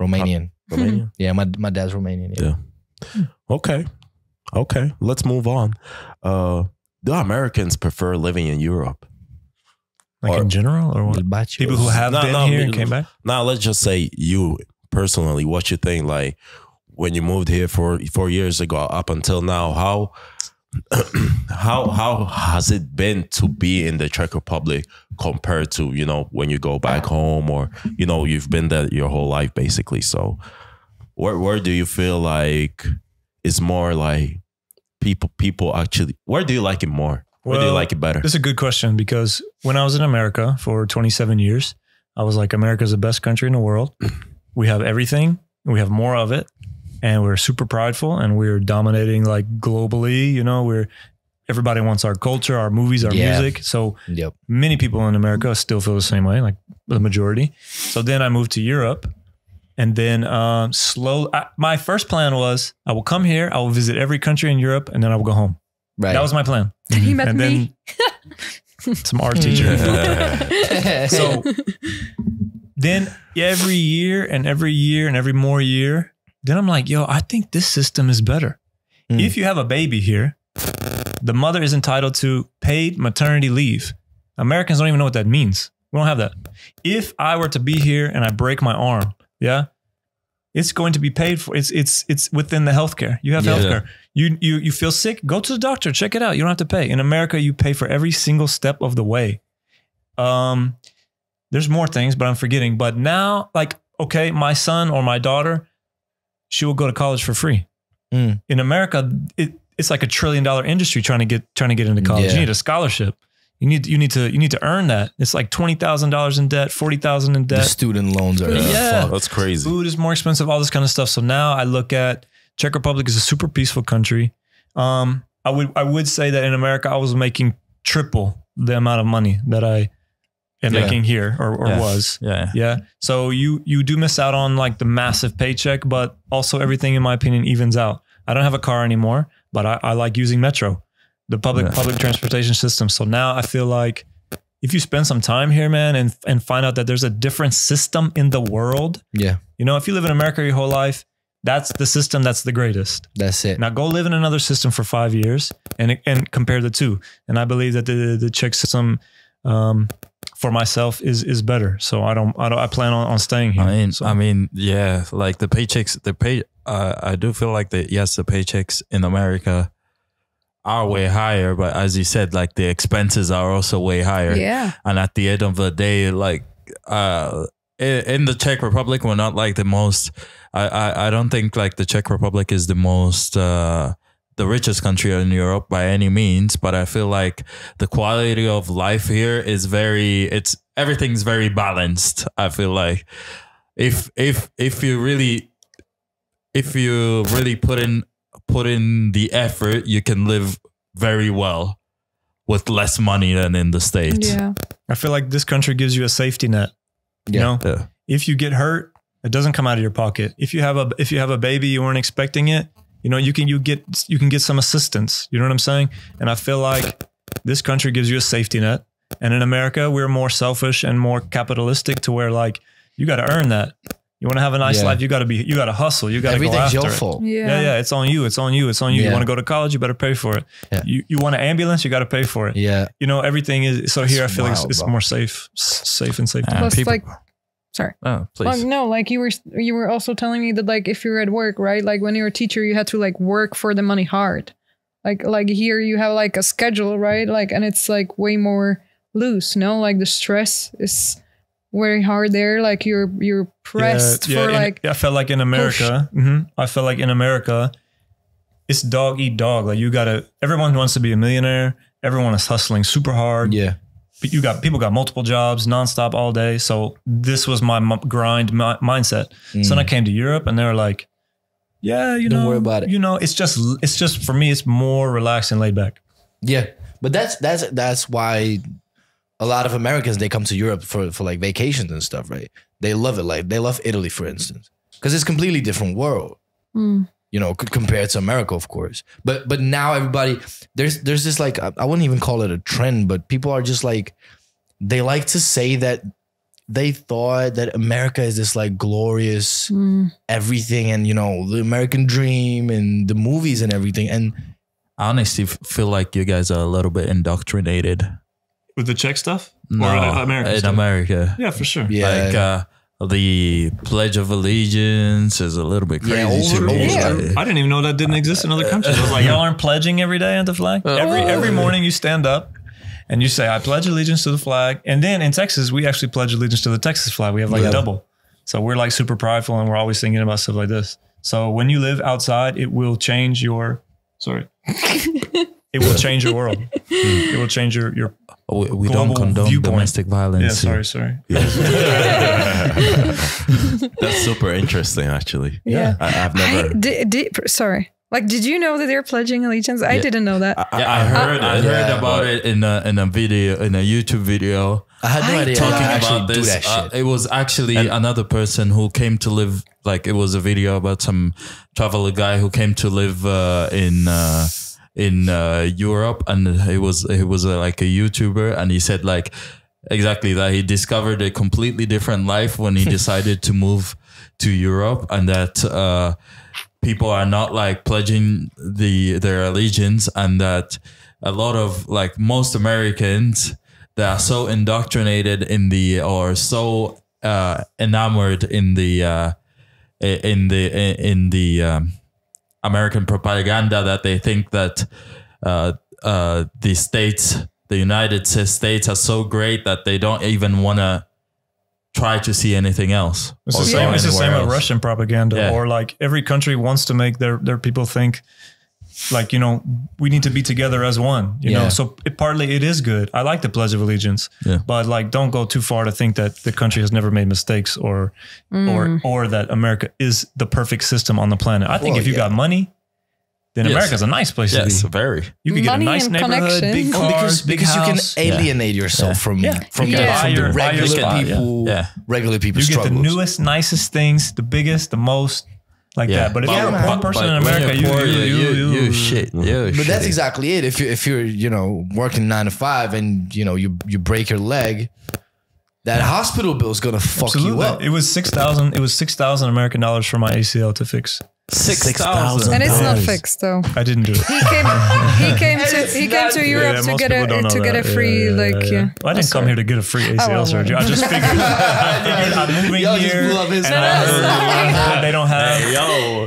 Romanian. Romania? Yeah, my dad's Romanian. Yeah. Okay. Let's move on. Do Americans prefer living in Europe? Like Or- in general, or what? Il bacio. People who have No, been no, here and me- came back. Now, let's just say you personally, what you think, like when you moved here 4 years ago up until now, how has it been to be in the Czech Republic compared to, when you go back home or, you've been there your whole life basically. So where do you feel like it's more like people actually, where do you like it more? Where do you Well, like it better? This is a good question because when I was in America for 27 years, I was like, America's the best country in the world. We have everything. We have more of it. And we're super prideful and we're dominating like globally. Everybody wants our culture, our movies, our music. So Yep. many people in America still feel the same way, like the majority. So then I moved to Europe. And then my first plan was I will come here, I will visit every country in Europe, and then I will go home. Right. That was my plan. Then he met And me. then some art teacher. So then every year and every year and every more year, then I'm like, I think this system is better. If you have a baby here, the mother is entitled to paid maternity leave. Americans don't even know what that means. We don't have that. If I were to be here and I break my arm, it's going to be paid for. It's within the healthcare. You have healthcare. You feel sick, go to the doctor, check it out. You don't have to pay. In America, you pay for every single step of the way. There's more things, but I'm forgetting. But now, like, okay, my son or my daughter, she will go to college for free. In America, it's like $1 trillion industry trying to get into college. Yeah. You need a scholarship. You need to earn that. It's like $20,000 in debt, $40,000 in The debt. student loans are fucked. That's crazy. Food is more expensive, all this kind of stuff. So now I look at Czech Republic is a super peaceful country. I would say that in America, I was making triple the amount of money that I am making here or was. Yeah. Yeah. So you do miss out on like the massive paycheck, but also everything in my opinion evens out. I don't have a car anymore, but I like using Metro, the public transportation system. So now I feel like if you spend some time here, man, and find out that there's a different system in the world. Yeah. If you live in America your whole life, that's the system that's the greatest. That's it. Now go live in another system for 5 years and compare the two. And I believe that the Czech system for myself is better. So I plan on staying here. I mean, yeah, like the paychecks, I do feel like the paychecks in America are way higher, but as you said, like the expenses are also way higher. Yeah. And at the end of the day, like in the Czech Republic, we're not like the most. I don't think like the Czech Republic is the most the richest country in Europe by any means, but I feel like the quality of life here is everything's very balanced. I feel like if you really put in the effort, you can live very well with less money than in the States. Yeah. I feel like this country gives you a safety net. You know, Yeah. if you get hurt, it doesn't come out of your pocket. If you have a baby, you weren't expecting it, you can get some assistance. You know what I'm saying? And I feel like this country gives you a safety net. And in America, we're more selfish and more capitalistic to where like you got to earn that. You want to have a nice life, you got to hustle. You got to go Everything's after your it. fault. Yeah. It's on you. It's on you. Yeah. You want to go to college, you better pay for it. Yeah. You want an ambulance, you got to pay for it. Yeah. Everything is. So here, I feel like wild, it's bro. more safe and safe. Yeah. Plus, people- like Sorry. Oh, please. Like, no, like you were also telling me that like if you're at work, right? Like when you're a teacher, you had to like work for the money hard. Like here you have like a schedule, right? Like, and it's like way more loose, no? Like the stress is very hard there. Like you're pressed for like. I felt like in America, I felt like in America, it's dog eat dog. Like everyone wants to be a millionaire. Everyone is hustling super hard. Yeah. But people got multiple jobs nonstop all day. So this was my grind mindset. So then I came to Europe and they were like, yeah, Don't worry about it. It's just for me, it's more relaxed and laid back. Yeah. But that's why a lot of Americans, they come to Europe for like vacations and stuff, right? They love it. Like they love Italy, for instance, because it's a completely different world. Compared to America, of course. But now everybody, there's this like, I wouldn't even call it a trend, but people are just like, they like to say that they thought that America is this like glorious everything and, the American dream and the movies and everything. And I honestly feel like you guys are a little bit indoctrinated. With the Czech stuff? No, or American in stuff? America. Yeah, for sure. yeah. Like the Pledge of Allegiance is a little bit crazy to me. I didn't even know that didn't exist in other countries. I was like, y'all aren't pledging every day at the flag? Every morning you stand up and you say, I pledge allegiance to the flag. And then in Texas, we actually pledge allegiance to the Texas flag. We have like a double. So we're like super prideful and we're always thinking about stuff like this. So when you live outside, it will change your, it will change your world. It will change your we don't condone domestic violence. Yeah, sorry. That's super interesting, actually. Yeah. I've never. Sorry. Like, did you know that they're pledging allegiance? I didn't know that. I heard about it in a video, in a YouTube video. I had no idea. Talking about this. Do that shit. It was actually another person who came to live. Like, it was a video about some traveler guy who came to live in Europe, and he was like a YouTuber, and he said like exactly that he discovered a completely different life when he decided to move to Europe, and that people are not like pledging their allegiance, and that a lot of like most Americans, they are so indoctrinated or so enamored in the American propaganda that they think that the United States are so great that they don't even want to try to see anything else. It's the same. It's the same with Russian propaganda, or like every country wants to make their people think like, we need to be together as one, you know? So partly it is good. I like the Pledge of Allegiance, but like, don't go too far to think that the country has never made mistakes or that America is the perfect system on the planet. I think if you got money, then America's a nice place to be. Yes, very. You can get a nice neighborhood, big cars, because house. you can alienate yourself from the regular people. You get the newest, nicest things, the biggest, the most. Like that, but if you're a poor person in America, you shit. But that's exactly it. If you're working 9 to 5 and you break your leg, that hospital bill is gonna fuck you up. It was $6,000. It was $6,000 American dollars for my ACL to fix. 6,000, and it's not fixed though. I didn't do it. He came to Europe to get a free I didn't come here to get a free ACL surgery. I just figured I'm moving here, and I heard they don't have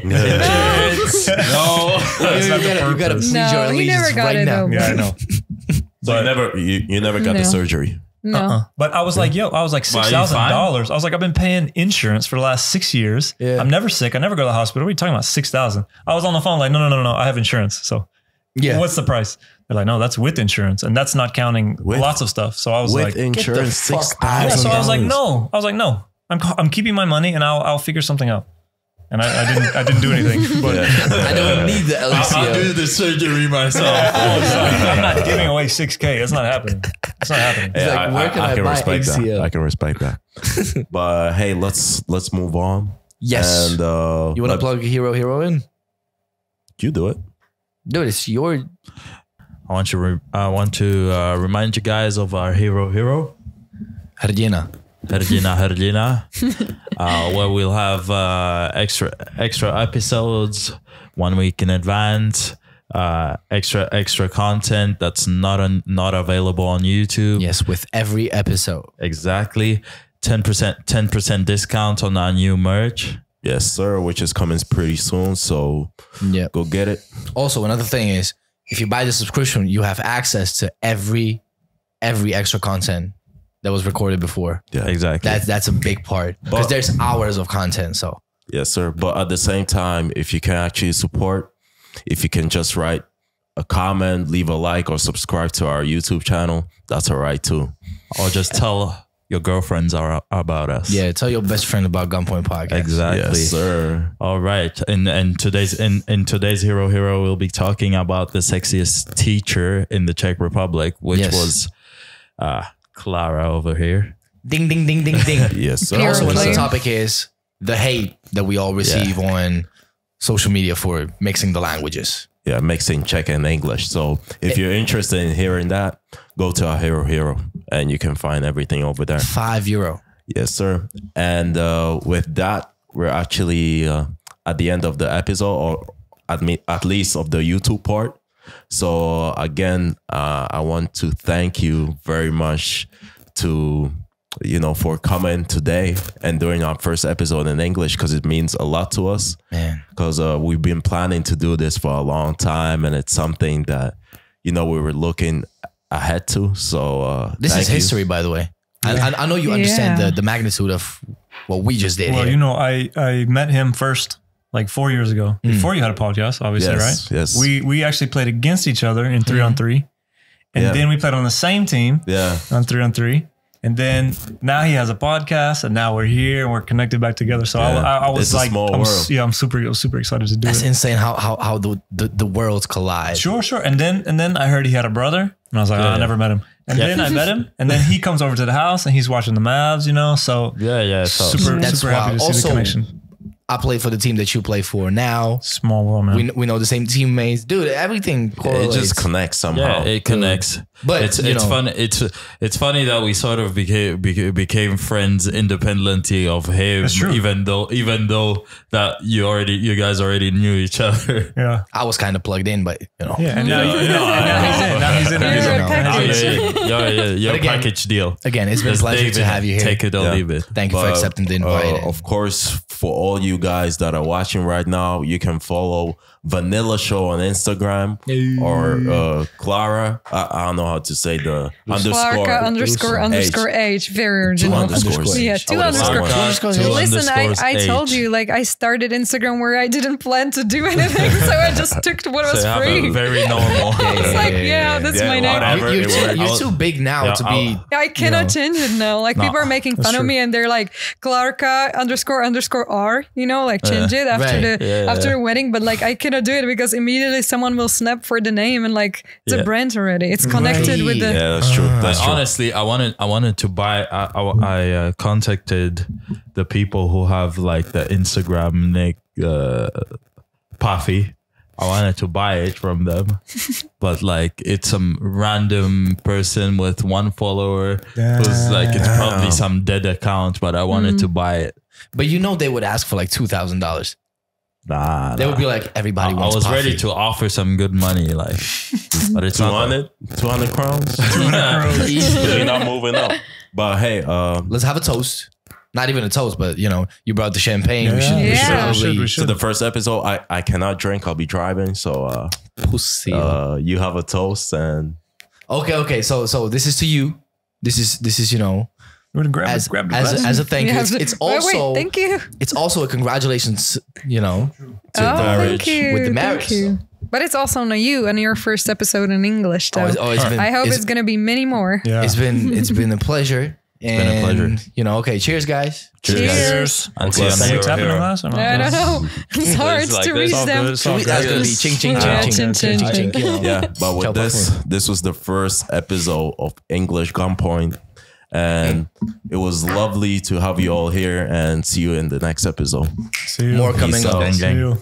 insurance. You gotta please your allegiance right now. Yeah, I know. But you never got the surgery. No. But I was like, $6,000. I was like, I've been paying insurance for the last 6 years. Yeah. I'm never sick. I never go to the hospital. What are you talking about? 6,000. I was on the phone like, no. I have insurance. So what's the price? They're like, no, that's with insurance. And that's not counting lots of stuff. So I was like, with insurance, $6,000. So I was like, no, I'm keeping my money and I'll figure something out. And I didn't do anything. But I don't need the LCO. I'll do the surgery myself. I'm not giving away $6,000. It's not happening. It's not happening. Yeah, where can I can buy respect ACL? that. I can respect that. But hey, let's move on. Yes. And you want to plug Hero in? You do it. Dude, it's your. I want to remind you guys of our Hero. Hrdina, where we'll have extra episodes 1 week in advance, extra content that's not available on YouTube. Yes, with every episode. Exactly. 10% discount on our new merch. Yes, sir, which is coming pretty soon. So Yeah. go get it. Also, another thing is, if you buy the subscription, you have access to every extra content that was recorded before. Yeah, Exactly. That's a big part because But- there's hours of content. So Yes, sir. But at the same time, if you can actually support, if you can just write a comment, leave a like, or subscribe to our YouTube channel, that's all right too. Or just tell your girlfriends about us. yeah, tell your best friend about Gunpoint Podcast. Exactly. Yes, sir. All right. And today's in today's Hero Hero, we'll be talking about the sexiest teacher in the Czech Republic, which Yes. was Klára over here. Ding ding ding ding ding. Yes, sir. Pure Also, Yes, another sir. topic is the hate that we all receive on social media for mixing the languages. Yeah, mixing Czech and English. So if you're interested in hearing that, go to our Hero Hero and you can find everything over there. €5. Yes, sir. And with that, we're actually at the end of the episode, or at least of the YouTube part. So again, I want to thank you very much for coming today and doing our first episode in English, because it means a lot to us. Man. Because we've been planning to do this for a long time, and it's something that we were looking ahead to. So This thank is you. history, by the way. I know you understand Yeah. the magnitude of what we just did Well, here. I met him first like 4 years ago, before you had a podcast, obviously, Yes, right? yes. We actually played against each other in 3-on-3. And Yeah. then we played on the same team Yeah. on 3-on-3. And then now he has a podcast, and now we're here and we're connected back together. So Yeah. I was It's a like, small world. I'm super excited to do That's it. insane how the worlds collide. Sure. And then I heard he had a brother, and I was like, I never met him. And then I met him, and then he comes over to the house and he's watching the Mavs, So Yeah. So super That's super happy wild. to see Also, the connection. I play for the team that you play for now. Small world, man. We know the same teammates. Dude, everything It correlates. just connects somehow. yeah, it connects. But, it's you know- funny. It's funny that we sort of became friends independently of him, That's true. even though that you guys already knew each other. Yeah. I was kind of plugged in, but Yeah. And now he's in. You're a Now package. Your But again- package deal. Again, it's been a Just pleasure David, to have you here. Take it or Yeah. leave it. Thank you for But, accepting the invite. Of course, for all you guys that are watching right now, you can follow Vanilla Show on Instagram or Klára. I don't know how to say the Clarka underscore H. Very original. underscores. Yeah, I two would've said underscores. one. underscores. Listen, underscores I told H. you, like, I started Instagram where I didn't plan to do anything, so I just took what was So have a free. very normal. It's like, yeah, that's Yeah, my name. whatever. You're too big now Yeah, to be. I cannot change it now. Like, people are making fun of me, and they're like, Clarka underscore R, like change it after Right. after the wedding. But like, I cannot do it because immediately someone will snap for the name, and like, it's a brand already. It's connected with the. Yeah, that's true. That's true. Honestly, I wanted to buy. I contacted the people who have like the Instagram Nick Puffy. I wanted to buy it from them, but like it's some random person with one follower who's like it's probably some dead account. But I wanted to buy it. But they would ask for like $2,000. Nah, They would be like, everybody I wants was Puffy. ready to offer some good money, like, but it's not. 200 crowns. You're not moving up. But hey, Let's have a toast. Not even a toast, but you brought the champagne. We should, Yeah. We so should. the first episode, I cannot drink. I'll be driving. So Pussy. you have a toast and Okay. So this is to you. This is We're gonna grab as the glass. as a thank you. Yeah, It's wait, also thank you. it's also a congratulations. To marriage. Thank you. with the thank marriage. you. But it's also on you and your first episode in English, though. It's been. I hope it's gonna be many more. Yeah. It's been a pleasure. been a pleasure. Okay. Cheers, guys. Cheers. Until Yes. I'm Are you tapping the here. glass or not? I don't know. It's hard like to this. reach It's all them. good. It's all That's good. gonna be ching ching Yeah, ching ching ching, ching. yeah. But with Ciao, this was the first episode of English GunPoint, and it was lovely to have you all here. And see you in the next episode. See you. More coming Peace up. out. See you.